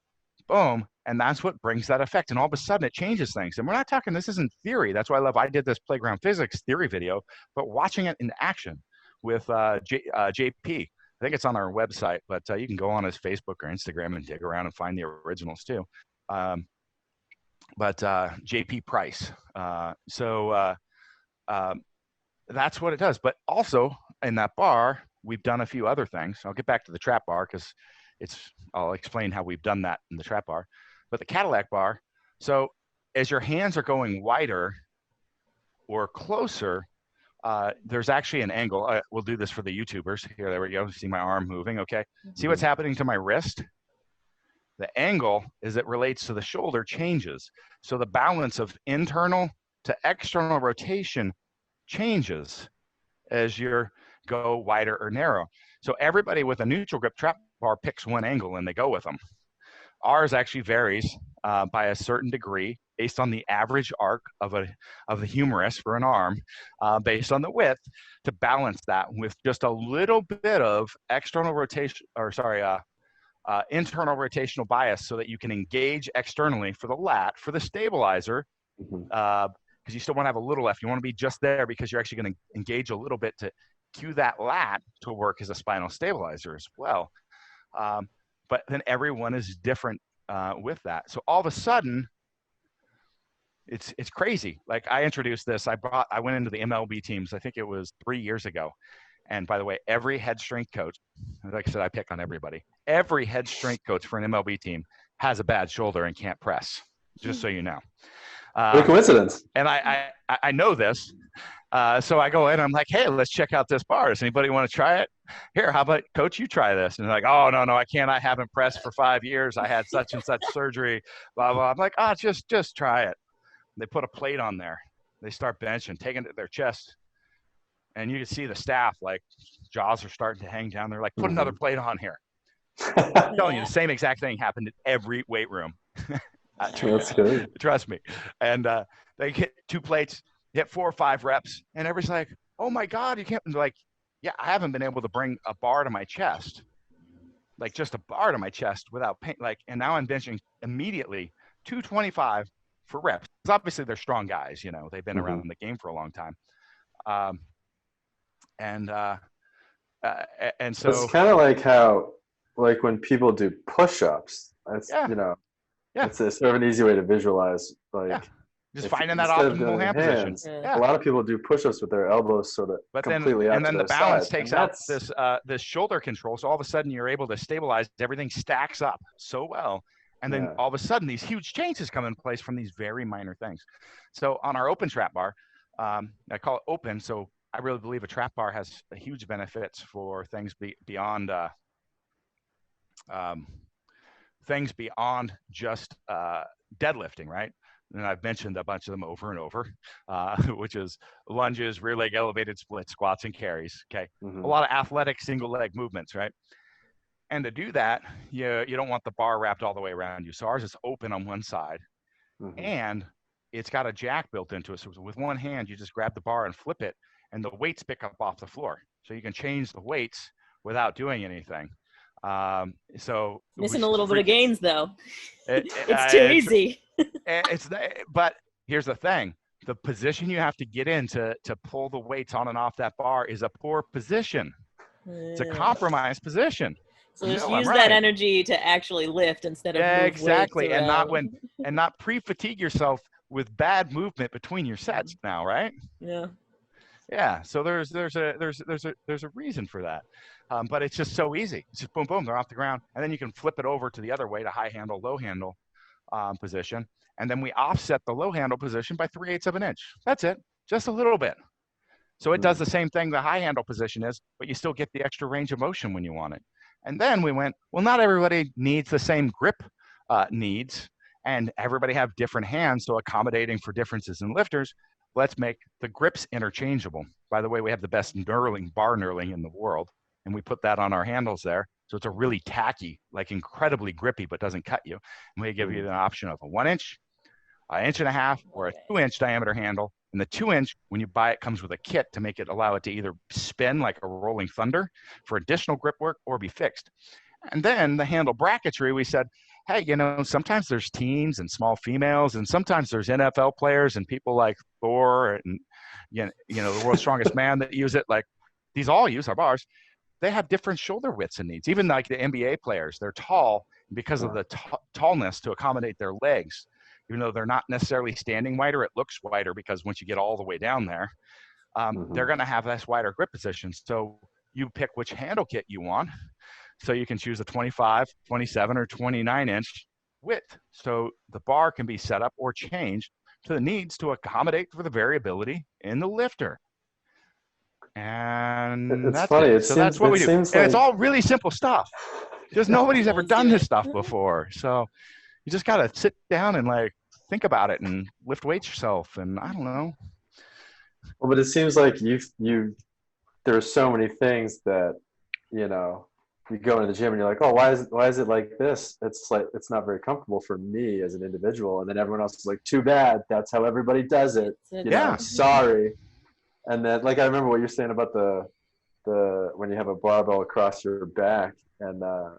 boom. And that's what brings that effect. And all of a sudden it changes things. And we're not talking, this isn't theory. That's why I did this playground physics theory video, but watching it in action with JP. I think it's on our website, but you can go on his Facebook or Instagram and dig around and find the originals too. But JP Price. That's what it does. But also in that bar, we've done a few other things. I'll get back to the trap bar because I'll explain how we've done that in the trap bar. But the Cadillac bar, so as your hands are going wider or closer, there's actually an angle. We'll do this for the YouTubers. Here, there we go. See my arm moving, okay? See what's happening to my wrist? The angle, as it relates to the shoulder, changes. So the balance of internal to external rotation changes as you go wider or narrow. So everybody with a neutral grip trap bar picks one angle and they go with them. Ours actually varies by a certain degree based on the average arc of the humerus for an arm, based on the width, to balance that with just a little bit of external rotation, internal rotational bias, so that you can engage externally for the lat, for the stabilizer, because you still want to have a little left. You want to be just there because you're actually going to engage a little bit to cue that lat to work as a spinal stabilizer as well. But then everyone is different with that. So all of a sudden, it's crazy. Like I introduced this, I went into the MLB teams, I think it was 3 years ago. And by the way, every head strength coach, like I said, I pick on everybody. Every head strength coach for an MLB team has a bad shoulder and can't press, just so you know. What a coincidence. And I know this. So I go in, I'm like, hey, let's check out this bar. Does anybody want to try it? Here, how about coach, you try this? And they're like, oh, no, I can't. I haven't pressed for 5 years. I had such and such surgery, blah, blah. I'm like, just try it. They put a plate on there. They start benching, taking it to their chest. And you can see the staff, like, jaws are starting to hang down. They're like, put another plate on here. I'm telling you, the same exact thing happened in every weight room. That's good. Trust me. And they hit 2 plates, hit 4 or 5 reps, and everybody's like, oh my God, you can't. Like, yeah, I haven't been able to bring a bar to my chest, like just a bar to my chest without pain. Like, and now I'm benching immediately 225 for reps. Because obviously they're strong guys, you know, they've been around the game for a long time. And so it's kind of like how, like when people do push-ups, that's, you know, it's a sort of an easy way to visualize, like, just finding that optimal hand position. A lot of people do push-ups with their elbows sort of completely out and then to the balance side. takes out this shoulder control. So all of a sudden you're able to stabilize. Everything stacks up so well. And then all of a sudden these huge changes come in place from these very minor things. So on our open trap bar, I call it open. So I really believe a trap bar has huge benefits for things beyond just deadlifting, right? And I've mentioned a bunch of them over and over, which is lunges, rear leg elevated split, squats, and carries. Okay, a lot of athletic single leg movements, right? And to do that, you don't want the bar wrapped all the way around you. So ours is open on one side, and it's got a jack built into it. So with one hand, you just grab the bar and flip it, and the weights pick up off the floor. So you can change the weights without doing anything. So missing a little bit of gains though. It's too easy. But here's the thing: the position you have to get in to pull the weights on and off that bar is a poor position. It's a compromised position. So just use that energy to actually lift instead of move exactly, weights and not pre-fatigue yourself with bad movement between your sets now, right? Yeah, so there's a reason for that, but it's just so easy. It's just boom, boom, they're off the ground, and then you can flip it over to the other way, to high handle, low handle position, and then we offset the low handle position by 3/8 of an inch. That's it, just a little bit. So it does the same thing the high handle position is, but you still get the extra range of motion when you want it. And then we went, well, not everybody needs the same grip needs, and everybody have different hands, so accommodating for differences in lifters. Let's make the grips interchangeable. By the way, we have the best bar knurling in the world, and we put that on our handles there. So it's a really tacky, like incredibly grippy, but doesn't cut you. And we give you an option of a 1 inch, an 1.5 inch, or a 2 inch diameter handle, And the 2-inch, when you buy it, comes with a kit to make it allow it to either spin like a rolling thunder for additional grip work or be fixed. And then the handle bracketry, we said, hey, sometimes there's teens and small females, and sometimes there's NFL players and people like Thor and, the world's strongest man that use it. Like, these all use our bars. They have different shoulder widths and needs. Even like the NBA players, they're tall because of the tallness to accommodate their legs. Even though they're not necessarily standing wider, it looks wider because once you get all the way down there, they're going to have less wider grip positions. So you pick which handle kit you want. So you can choose a 25, 27, or 29-inch width. So the bar can be set up or changed to the needs to accommodate for the variability in the lifter. And It's that's funny. it. So that's what we do. And it's all really simple stuff. Just nobody's ever done this stuff before. So you just got to sit down and like think about it and lift weights yourself. And I don't know. Well, but it seems like there's so many things that, you go into the gym and you're like, oh, why is it like this? It's like, it's not very comfortable for me as an individual. And then everyone else is like, too bad. That's how everybody does it. Sorry. And then, like, I remember what you're saying about the when you have a barbell across your back. And I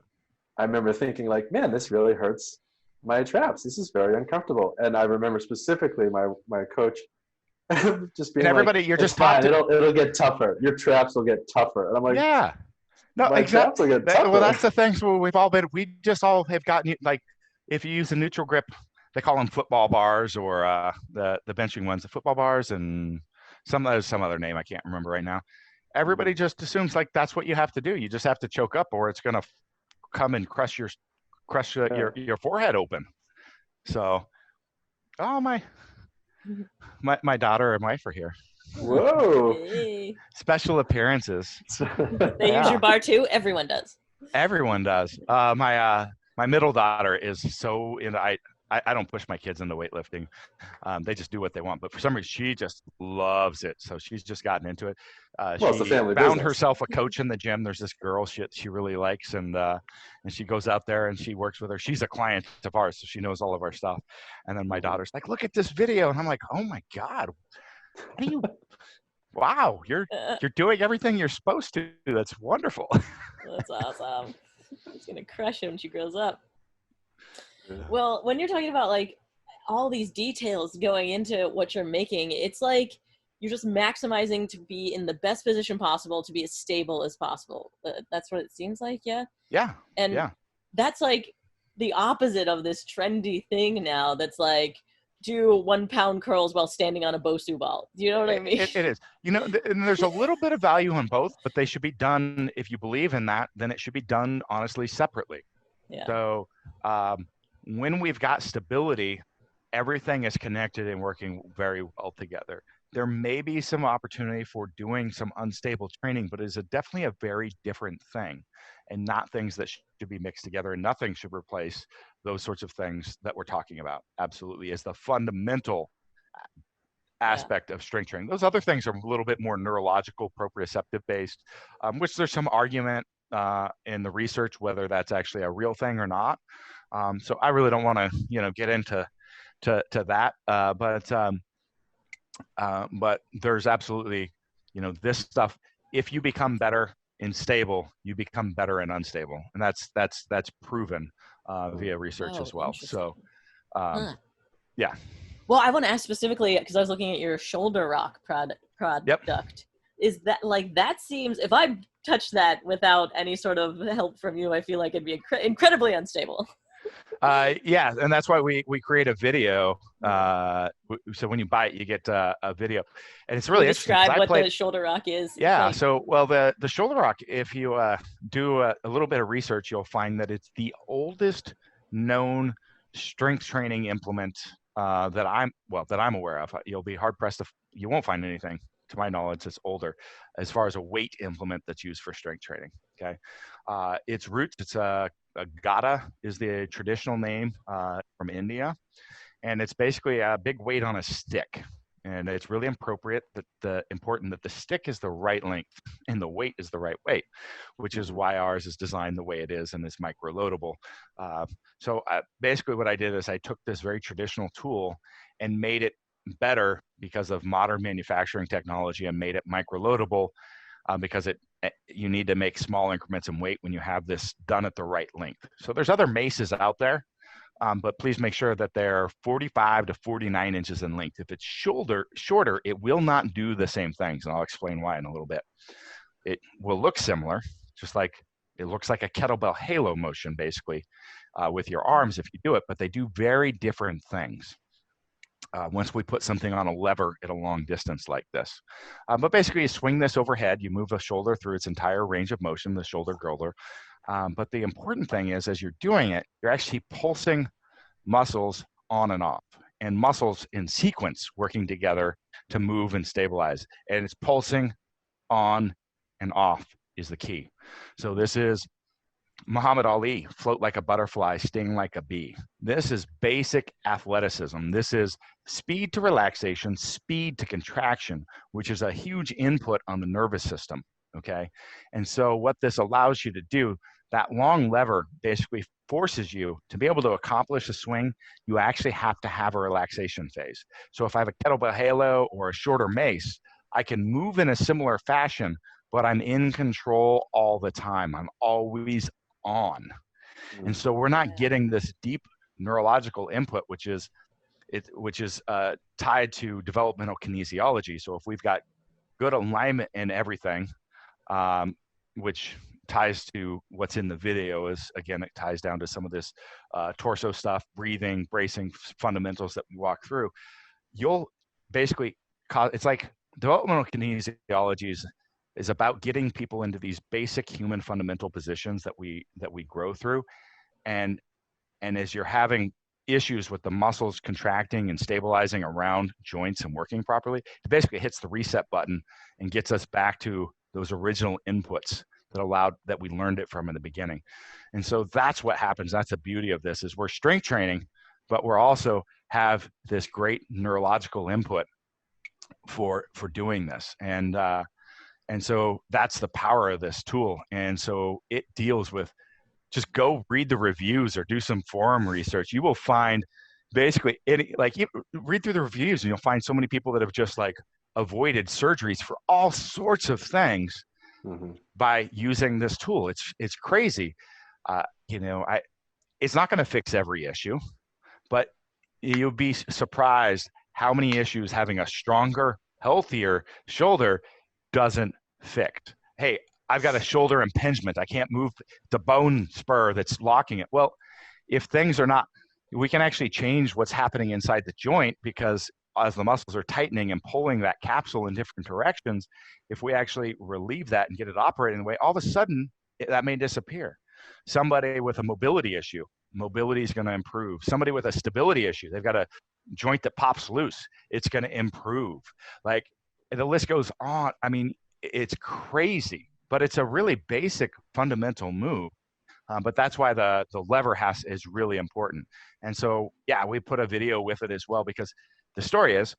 remember thinking like, man, this really hurts my traps. This is very uncomfortable. And I remember specifically my coach just being and everybody, like, you're just fine. It'll get tougher. Your traps will get tougher. And I'm like, yeah. No, exactly. Well, that's the things where we just all have gotten, like, if you use a neutral grip, they call them football bars, or the benching ones, the football bars, and some other name I can't remember right now. Everybody just assumes like that's what you have to do. You just have to choke up, or it's gonna come and crush your forehead open. So, my daughter and wife are here. Whoa! Hey. Special appearances. They use your bar too. Everyone does. Everyone does. My middle daughter is so into. I don't push my kids into weightlifting. They just do what they want. But for some reason, she just loves it. So she's just gotten into it. Well, it's a family found business. herself a coach in the gym. There's this girl she really likes, and she goes out there and she works with her. She's a client of ours, so she knows all of our stuff. And then my daughter's like, "Look at this video," and I'm like, "Oh my god, what are you? Wow, you're doing everything you're supposed to. That's wonderful." That's awesome. It's gonna crush him when she grows up. Well, when you're talking about like all these details going into what you're making, it's like you're just maximizing to be in the best position possible to be as stable as possible. That's what it seems like, yeah? Yeah. And that's like the opposite of this trendy thing now that's like do 1 pound curls while standing on a Bosu ball. Do you know what I mean? It is. And there's a little bit of value in both, but they should be done, if you believe in that, then it should be done honestly separately. Yeah. So when we've got stability, everything is connected and working very well together. There may be some opportunity for doing some unstable training, but it's definitely a very different thing, and not things that should be mixed together, and nothing should replace those sorts of things that we're talking about. Absolutely, is the fundamental aspect of strength training. Those other things are a little bit more neurological, proprioceptive based, which there's some argument in the research whether that's actually a real thing or not. So I really don't want to, get into that. But there's absolutely, this stuff. If you become better in stable, you become better in unstable, and that's proven via research as well. So, yeah. Well, I want to ask specifically because I was looking at your shoulder rock product. Yep. Is that like that seems if I touched that without any sort of help from you, I feel like it'd be incredibly unstable. Yeah, and that's why we create a video. So when you buy it, you get a video, and it's really interesting. Describe what the shoulder rock is. Yeah, like, so the shoulder rock, if you do a little bit of research, you'll find that it's the oldest known strength training implement that I'm aware of. You'll be hard pressed you won't find anything, to my knowledge, that's older as far as a weight implement that's used for strength training. Okay, its roots, it's a Gada is the traditional name from India, and it's basically a big weight on a stick, and it's really important that the stick is the right length and the weight is the right weight, which is why ours is designed the way it is and is micro loadable. So basically what I did is I took this very traditional tool and made it better because of modern manufacturing technology and made it microloadable, because you need to make small increments in weight when you have this done at the right length. So there's other maces out there, but please make sure that they're 45 to 49 inches in length. If it's shorter, it will not do the same things, and I'll explain why in a little bit. It will look similar, just like it looks like a kettlebell halo motion, basically, with your arms if you do it, but they do very different things. Once we put something on a lever at a long distance like this. But basically you swing this overhead, you move a shoulder through its entire range of motion, the shoulder girdler. But the important thing is, as you're doing it, you're actually pulsing muscles on and off, and muscles in sequence working together to move and stabilize. And it's pulsing on and off is the key. So this is Muhammad Ali, float like a butterfly, sting like a bee. This is basic athleticism. This is speed to relaxation, speed to contraction, which is a huge input on the nervous system, okay? And so what this allows you to do, that long lever basically forces you to be able to accomplish a swing. You actually have to have a relaxation phase. So if I have a kettlebell halo or a shorter mace, I can move in a similar fashion, but I'm in control all the time. I'm always on. And so we're not getting this deep neurological input, which is tied to developmental kinesiology. So if we've got good alignment in everything, which ties to what's in the video, is again, it ties down to some of this torso stuff, breathing, bracing fundamentals that we walk through. You'll basically it's like developmental kinesiology is about getting people into these basic human fundamental positions that we grow through. And as you're having issues with the muscles contracting and stabilizing around joints and working properly, it basically hits the reset button and gets us back to those original inputs that we learned it from in the beginning. And so that's what happens. That's the beauty of this, is we're strength training, but we're also have this great neurological input for doing this. And so that's the power of this tool. And so it deals with, just go read the reviews or do some forum research. You will find basically you read through the reviews and you'll find so many people that have just like avoided surgeries for all sorts of things by using this tool. It's crazy. It's not going to fix every issue, but you'll be surprised how many issues having a stronger, healthier shoulder doesn't fix. Hey, I've got a shoulder impingement. I can't move the bone spur that's locking it. Well, if things are not, we can actually change what's happening inside the joint, because as the muscles are tightening and pulling that capsule in different directions, if we actually relieve that and get it operating the way, all of a sudden that may disappear. Somebody with a mobility issue, mobility is going to improve. Somebody with a stability issue, they've got a joint that pops loose, it's going to improve. Like, the list goes on. I mean, it's crazy, but it's a really basic fundamental move. But that's why the lever is really important. And so, yeah, we put a video with it as well, because the story is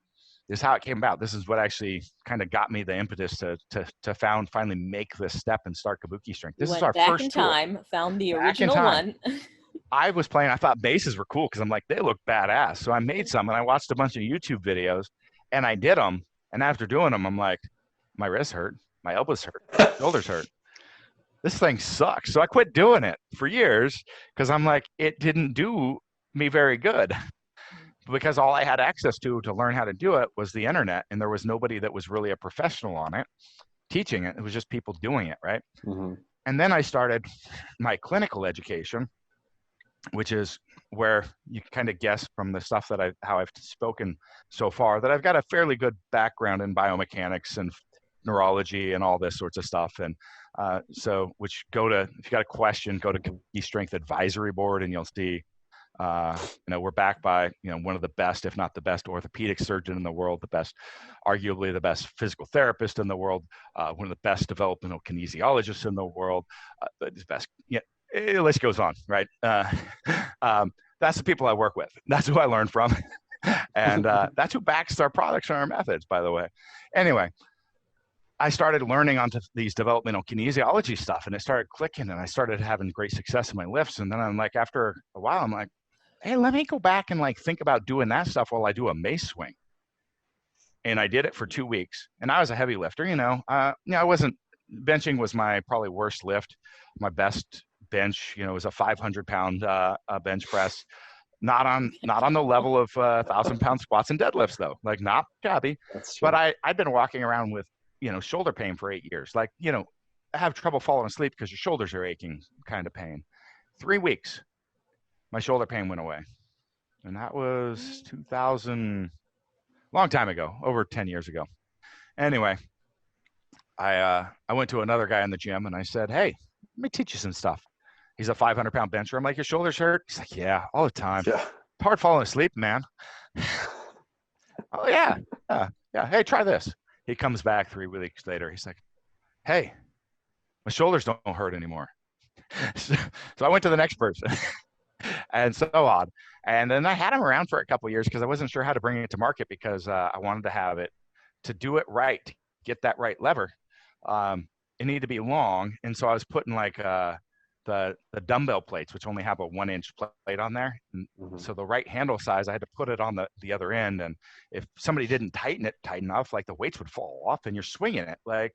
how it came about. This is what actually kind of got me the impetus to finally make this step and start Kabuki Strength. This is our back first in tool. time, found the original one. I was playing, I thought bases were cool because I'm like, they look badass. So I made some and I watched a bunch of YouTube videos and I did them. And after doing them, I'm like, my wrists hurt, my elbows hurt, my shoulders hurt. This thing sucks. So I quit doing it for years because I'm like, it didn't do me very good, because all I had access to learn how to do it was the internet. And there was nobody that was really a professional on it teaching it. It was just people doing it, right? And then I started my clinical education, which is where you kind of guess from the stuff that how I've spoken so far that I've got a fairly good background in biomechanics and neurology and all this sorts of stuff. And if you got a question, go to Kabuki Strength Advisory Board and you'll see, we're backed by, one of the best, if not the best orthopedic surgeon in the world, arguably the best physical therapist in the world, one of the best developmental kinesiologists in the world, the best, the list goes on, right? That's the people I work with. That's who I learned from. And that's who backs our products and our methods, by the way. Anyway, I started learning onto these developmental kinesiology stuff, and it started clicking, and I started having great success in my lifts. And then I'm like, after a while, I'm like, hey, let me go back and think about doing that stuff while I do a mace swing. and I did it for 2 weeks. And I was a heavy lifter, I wasn't, benching was my probably worst lift. My best bench, was a 500-pound bench press. Not on the level of 1,000-pound squats and deadlifts though, like not shabby. But I'd been walking around with, shoulder pain for 8 years. Like, I have trouble falling asleep because your shoulders are aching kind of pain. 3 weeks, my shoulder pain went away. And that was 2000, long time ago, over 10 years ago. Anyway, I went to another guy in the gym and I said, hey, let me teach you some stuff. He's a 500-pound bencher. I'm like, your shoulders hurt? He's like, yeah, all the time. Yeah. It's hard falling asleep, man. Oh, yeah. Hey, try this. He comes back 3 weeks later. He's like, hey, my shoulders don't hurt anymore. So I went to the next person and so on. And then I had him around for a couple of years because I wasn't sure how to bring it to market because I wanted to have it, to do it right, to get that right lever. It needed to be long. And so I was putting like the dumbbell plates, which only have a 1-inch plate on there. And so the right handle size, I had to put it on the other end. And if somebody didn't tighten it tight enough, like the weights would fall off and you're swinging it, like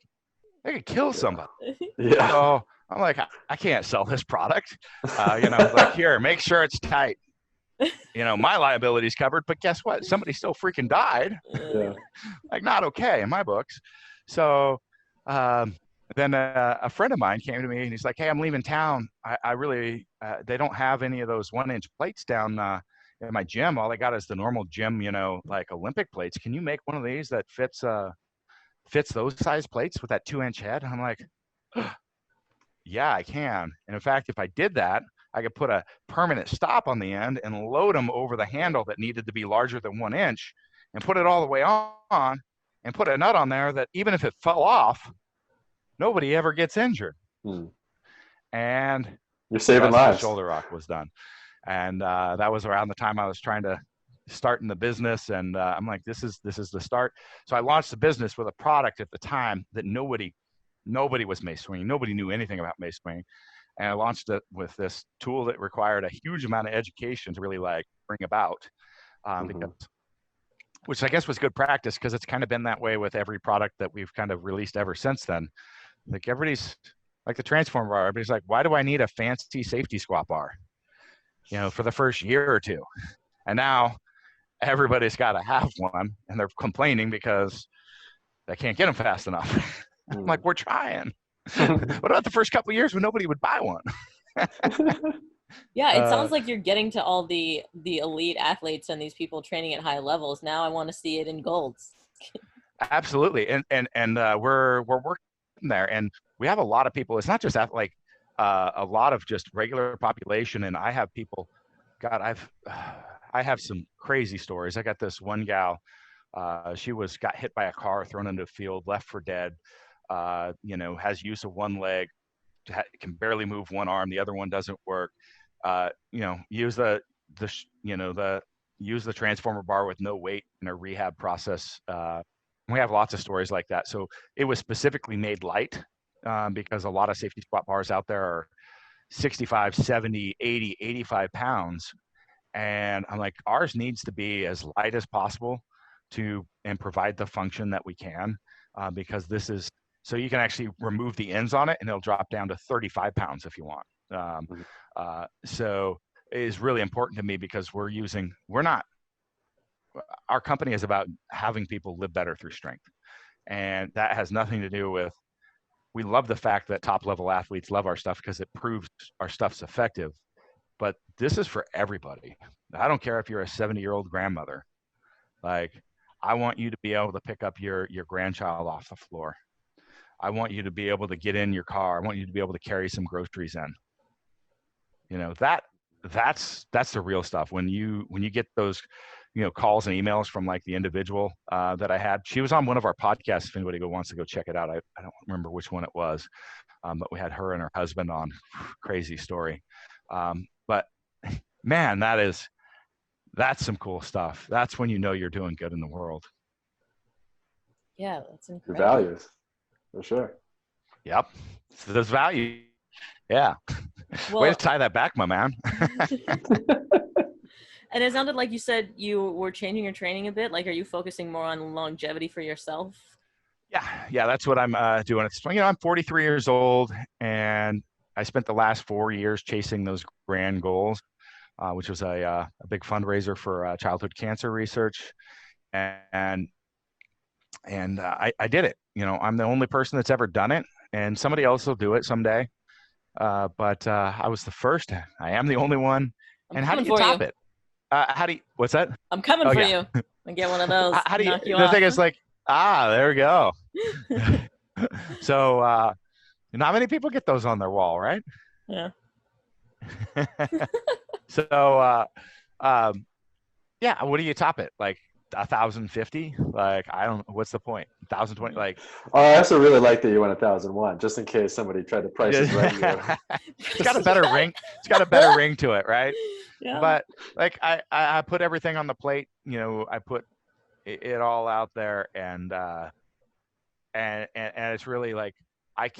they could kill somebody. Yeah. So I'm like, I can't sell this product. Like, here, make sure it's tight. My liability's covered, but guess what? Somebody still freaking died. Yeah. Like, not okay in my books. So then a friend of mine came to me and he's like, hey, I'm leaving town. I really, they don't have any of those 1-inch plates down in my gym. All I got is the normal gym, like Olympic plates. Can you make one of these that fits those size plates with that 2-inch head? And I'm like, yeah, I can. And in fact, if I did that, I could put a permanent stop on the end and load them over the handle that needed to be larger than 1 inch and put it all the way on and put a nut on there that even if it fell off, nobody ever gets injured. And you're saving lives. The shoulder rock was done. And that was around the time I was trying to start in the business. And I'm like, this is the start. So I launched the business with a product at the time that nobody was mace swinging. Nobody knew anything about mace swinging. And I launched it with this tool that required a huge amount of education to really like bring about, which I guess was good practice because it's kind of been that way with every product that we've kind of released ever since then. Like everybody's like the transformer bar. Everybody's like, why do I need a fancy safety squat bar? For the first year or two. And now everybody's got to have one and they're complaining because they can't get them fast enough. I'm like, we're trying. What about the first couple of years when nobody would buy one? Yeah, it sounds like you're getting to all the elite athletes and these people training at high levels. Now I want to see it in golds. Absolutely, and we're working there, and we have a lot of people. It's not just that, like a lot of just regular population, and I have people. God, I have some crazy stories. I got this one gal. She got hit by a car, thrown into a field, left for dead. Has use of one leg, can barely move one arm, the other one doesn't work. Use the transformer bar with no weight in a rehab process. We have lots of stories like that. So it was specifically made light because a lot of safety squat bars out there are 65, 70, 80, 85 pounds. And I'm like, ours needs to be as light as possible and provide the function that we can because this is, so you can actually remove the ends on it and it'll drop down to 35 pounds if you want. So it is really important to me because our company is about having people live better through strength. And that has nothing to do with, we love the fact that top level athletes love our stuff because it proves our stuff's effective. But this is for everybody. I don't care if you're a 70-year-old grandmother. Like, I want you to be able to pick up your grandchild off the floor. I want you to be able to get in your car. I want you to be able to carry some groceries in. That's the real stuff. When you get those, calls and emails from like the individual that I had. She was on one of our podcasts. If anybody wants to go check it out, I don't remember which one it was, but we had her and her husband on. Crazy story. But man, that's some cool stuff. That's when you're doing good in the world. Yeah, that's incredible. The values, for sure. Yep. So there's value. Yeah. Well, way to tie that back, my man. And it sounded like you said you were changing your training a bit. Like, are you focusing more on longevity for yourself? Yeah, that's what I'm doing. It's, I'm 43 years old, and I spent the last 4 years chasing those grand goals, which was a big fundraiser for childhood cancer research, and I did it. I'm the only person that's ever done it, and somebody else will do it someday. But I was the first. I am the only one. I'm And how do coming you for top you. it? What's that? I'm coming Oh, for yeah. you. I get one of those. How do you, Knock you the off. thing is like, there we go. So, not many people get those on their wall, right? Yeah. So, yeah, what do you top it? Like 1,050? Like, I don't, what's the point? 1,020? Like, Oh, I also really like that you went 1,001, just in case somebody tried to price it right you. It's got a better ring. It's got a better ring to it, right? Yeah. But like, I put everything on the plate. I put it all out there, and it's really like, I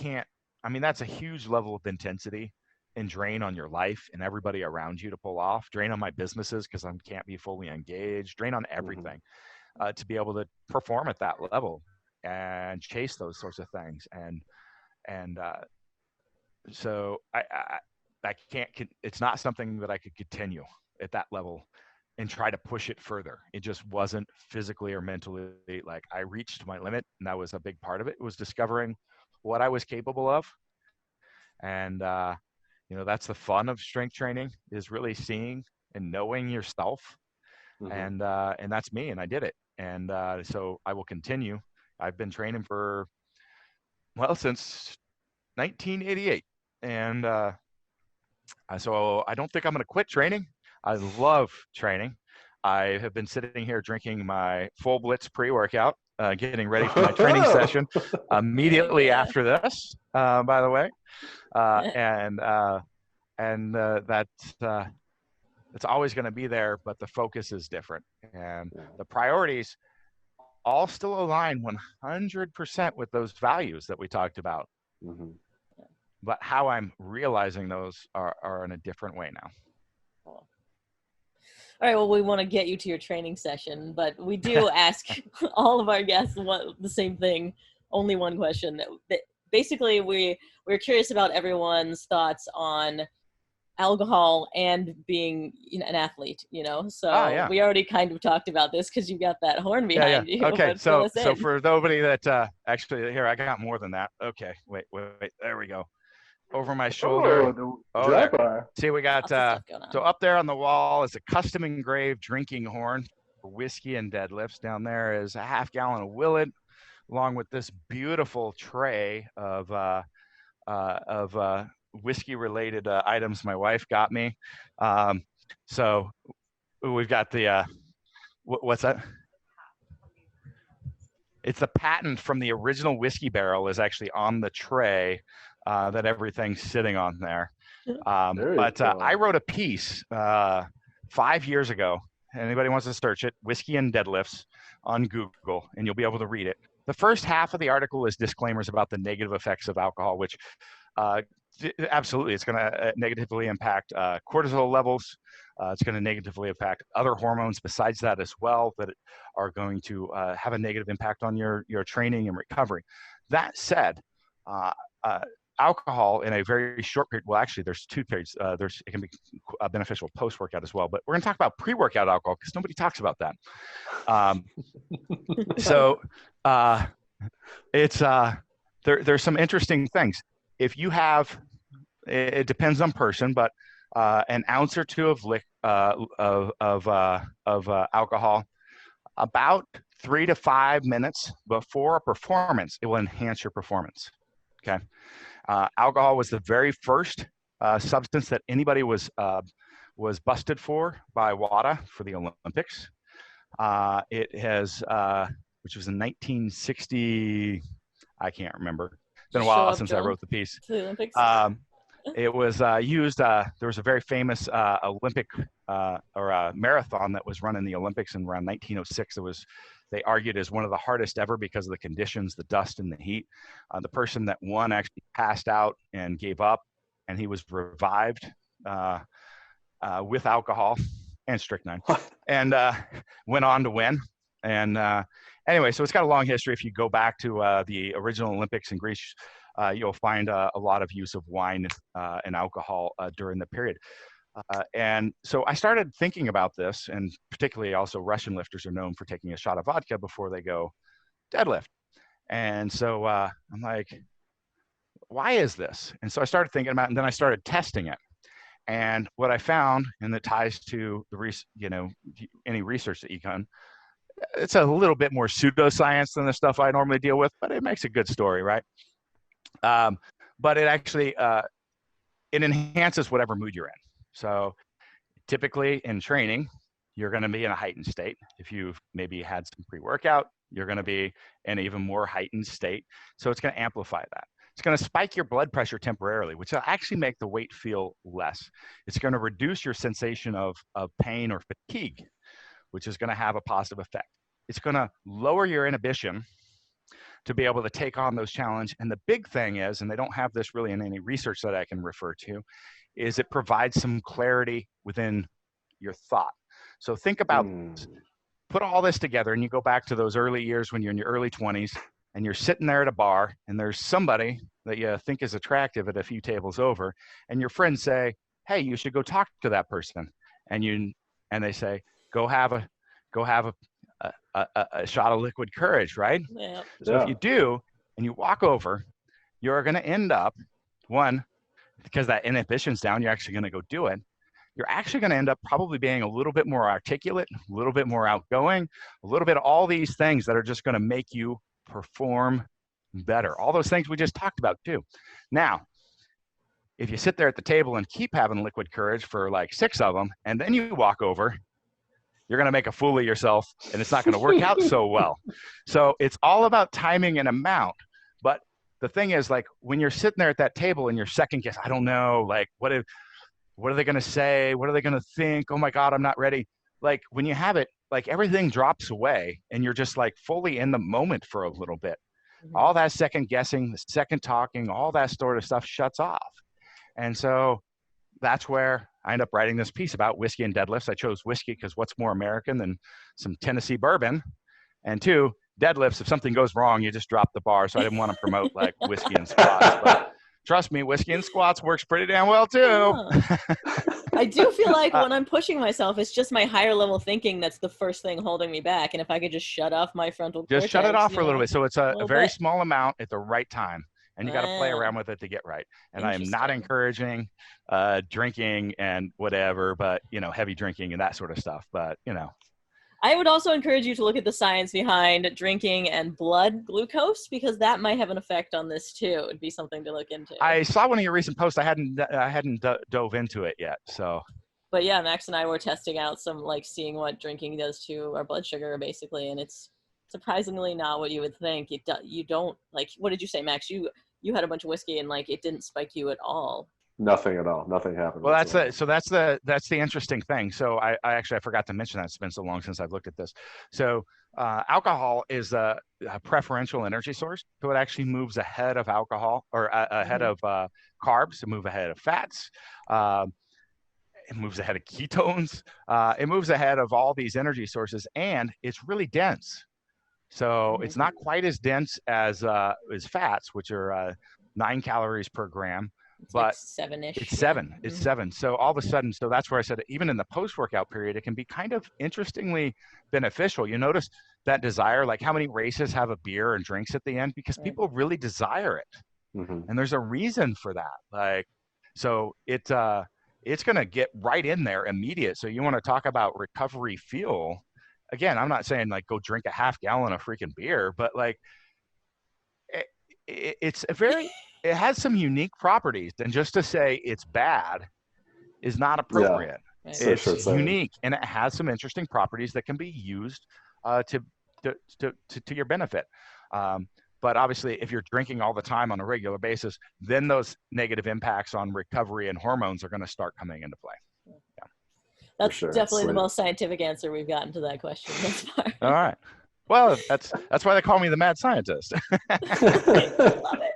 mean, that's a huge level of intensity and drain on your life and everybody around you to pull off. Drain on my businesses because I can't be fully engaged. Drain on everything to be able to perform at that level and chase those sorts of things. And so I can't. It's not something that I could continue at that level and try to push it further. It just wasn't physically or mentally, like, I reached my limit, and that was a big part of it. It was discovering what I was capable of. And, that's the fun of strength training, is really seeing and knowing yourself. And that's me, and I did it. And so I will continue. I've been training since 1988. And so I don't think I'm going to quit training. I love training. I have been sitting here drinking my full blitz pre-workout, getting ready for my training session immediately after this, by the way. It's always going to be there, but the focus is different. And the priorities all still align 100% with those values that we talked about. But how I'm realizing those are in a different way now. Cool. All right, well, we want to get you to your training session, but we do ask all of our guests the same thing, only one question. Basically, we're curious about everyone's thoughts on alcohol and being an athlete, So we already kind of talked about this because you got that horn behind you. Okay, so for nobody that actually, here, I got more than that. Okay, wait, there we go. Over my shoulder. There. See, we got so up there on the wall is a custom engraved drinking horn for whiskey and deadlifts. Down there is a half-gallon of Willet, along with this beautiful tray of whiskey-related items my wife got me. So we've got the what's that? It's the patent from the original whiskey barrel is actually on the tray that everything's sitting on there. But cool. I wrote a piece 5 years ago. Anybody wants to search it, Whiskey and Deadlifts, on Google, and you'll be able to read it. The first half of the article is disclaimers about the negative effects of alcohol, which absolutely, it's going to negatively impact cortisol levels. It's going to negatively impact other hormones besides that as well, that are going to have a negative impact on your training and recovery. That said, alcohol in a very short period, well, actually, there's 2 periods. It can be beneficial post-workout as well, but we're going to talk about pre-workout alcohol because nobody talks about that. So it's there's some interesting things. If you have, it depends on person, but an ounce or 2 of alcohol, about 3 to 5 minutes before a performance, it will enhance your performance. Okay. Alcohol was the very first substance that anybody was busted for by WADA for the Olympics. It has, which was in 1960, I can't remember. It's been a while since I wrote the piece. To the Olympics? It was used, there was a very famous Olympic marathon that was run in the Olympics in around 1906. They argued as one of the hardest ever because of the conditions, the dust and the heat. The person that won actually passed out and gave up, and he was revived with alcohol. and strychnine, and went on to win. And anyway, so it's got a long history. If you go back to the original Olympics in Greece, you'll find a lot of use of wine and alcohol during the period. And so I started thinking about this, and particularly also Russian lifters are known for taking a shot of vodka before they go deadlift. And so I'm like, why is this? And so I started thinking about it, and then I started testing it. And what I found, and that ties to the any research that you can, it's a little bit more pseudoscience than the stuff I normally deal with, but it makes a good story, right? But it actually it enhances whatever mood you're in. So typically in training, you're going to be in a heightened state. If you've maybe had some pre-workout, you're going to be in an even more heightened state. So it's going to amplify that. It's going to spike your blood pressure temporarily, which will actually make the weight feel less. It's going to reduce your sensation of pain or fatigue, which is going to have a positive effect. It's going to lower your inhibition to be able to take on those challenges. And the big thing is, and they don't have this really in any research that I can refer to, is it provides some clarity within your thought. So think about this. Put all this together and you go back to those early years when you're in your early 20s and you're sitting there at a bar and there's somebody that you think is attractive at a few tables over, and your friends say, hey, you should go talk to that person. And they say, go have a shot of liquid courage, right? Yeah. So if you do, and you walk over, you're going to end up, one, because that inhibition's down, you're actually going to go do it. You're actually going to end up probably being a little bit more articulate, a little bit more outgoing, a little bit of all these things that are just going to make you perform better. All those things we just talked about too. Now, if you sit there at the table and keep having liquid courage for like 6 of them, and then you walk over, you're going to make a fool of yourself and it's not going to work out so well. So it's all about timing and amount. But the thing is, like, when you're sitting there at that table and you're second guess, I don't know, like, what are they going to say? What are they going to think? Oh my God, I'm not ready. Like, when you have it, like, everything drops away and you're just like fully in the moment for a little bit. Mm-hmm. All that second guessing, the second talking, all that sort of stuff shuts off. And so that's where I end up writing this piece about whiskey and deadlifts. I chose whiskey because what's more American than some Tennessee bourbon? And 2, deadlifts, if something goes wrong, you just drop the bar. So I didn't want to promote like whiskey and squats. But trust me, whiskey and squats works pretty damn well too. Yeah. I do feel like when I'm pushing myself, it's just my higher level thinking that's the first thing holding me back. And if I could just shut off my frontal cortex. Just shut it off for a little bit. So it's a very small amount at the right time. And you got to play around with it to get right. And I am not encouraging drinking and whatever, but, heavy drinking and that sort of stuff. But, I would also encourage you to look at the science behind drinking and blood glucose, because that might have an effect on this too. It'd be something to look into. I saw one of your recent posts. I hadn't dove into it yet. So. But yeah, Max and I were testing out some, like, seeing what drinking does to our blood sugar, basically, and it's surprisingly not what you would think. You don't, like, what did you say, Max? You had a bunch of whiskey and, like, it didn't spike you at all. Nothing at all. Nothing happened. Well, that's the interesting thing. So I forgot to mention that. It's been so long since I've looked at this. So alcohol is a preferential energy source. So it actually moves ahead of alcohol, or ahead of carbs. It moves ahead of fats. It moves ahead of ketones. It moves ahead of all these energy sources, and it's really dense. So it's not quite as dense as fats, which are 9 calories per gram. It's but like 7-ish. It's 7. It's 7. So all of a sudden, so that's where I said, even in the post-workout period, it can be kind of interestingly beneficial. You notice that desire, like how many races have a beer and drinks at the end? Because people really desire it. Mm-hmm. And there's a reason for that. Like, so it's going to get right in there immediate. So you want to talk about recovery fuel. Again, I'm not saying like go drink a half gallon of freaking beer, but like it has some unique properties, and just to say it's bad is not appropriate. Yeah, it's unique, and it has some interesting properties that can be used to your benefit. But obviously, if you're drinking all the time on a regular basis, then those negative impacts on recovery and hormones are going to start coming into play. Yeah. That's definitely the most scientific answer we've gotten to that question thus far. All right. Well, that's why they call me the mad scientist. Love it.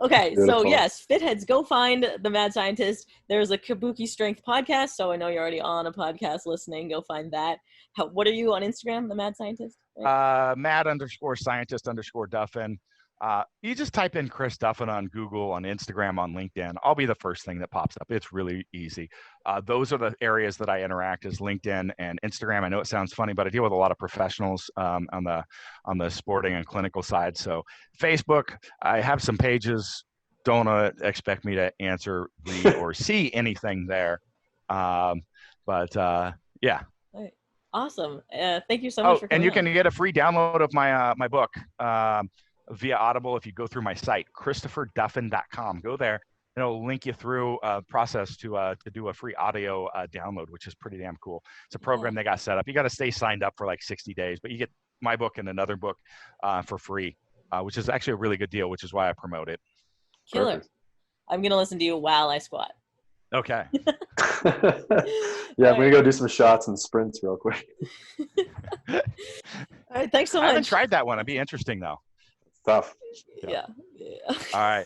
Okay, so Beautiful. yes, Fitheads, go find the Mad Scientist. There's a Kabuki Strength podcast, so I know you're already on a podcast listening. Go find that. What are you on Instagram, the Mad Scientist? Right? Mad_scientist_Duffin. You just type in Chris Duffin on Google, on Instagram, on LinkedIn. I'll be the first thing that pops up. It's really easy. Those are the areas that I interact, is LinkedIn and Instagram. I know it sounds funny, but I deal with a lot of professionals on the sporting and clinical side. So Facebook, I have some pages. Don't expect me to answer, read, or see anything there. Yeah. Awesome. Thank you so much for coming and you on. can get a free download of my book via Audible if you go through my site, ChristopherDuffin.com. Go there, and it'll link you through a process to do a free audio download, which is pretty damn cool. It's a program they got set up. You got to stay signed up for like 60 days, but you get my book and another book for free, which is actually a really good deal, which is why I promote it. Killer. Perfect. I'm going to listen to you while I squat. Okay. Yeah, I'm going to go do some shots and sprints real quick. All right, thanks so much. I haven't tried that one. It'd be interesting, though. It's tough. Yeah. All right.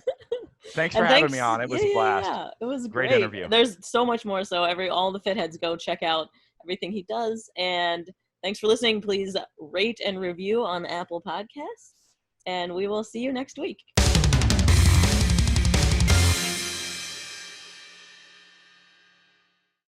Thanks for having me on. It was a blast. Yeah, it was Great great interview. There's so much more. So all the Fitheads, go check out everything he does. And thanks for listening. Please rate and review on Apple Podcasts. And we will see you next week.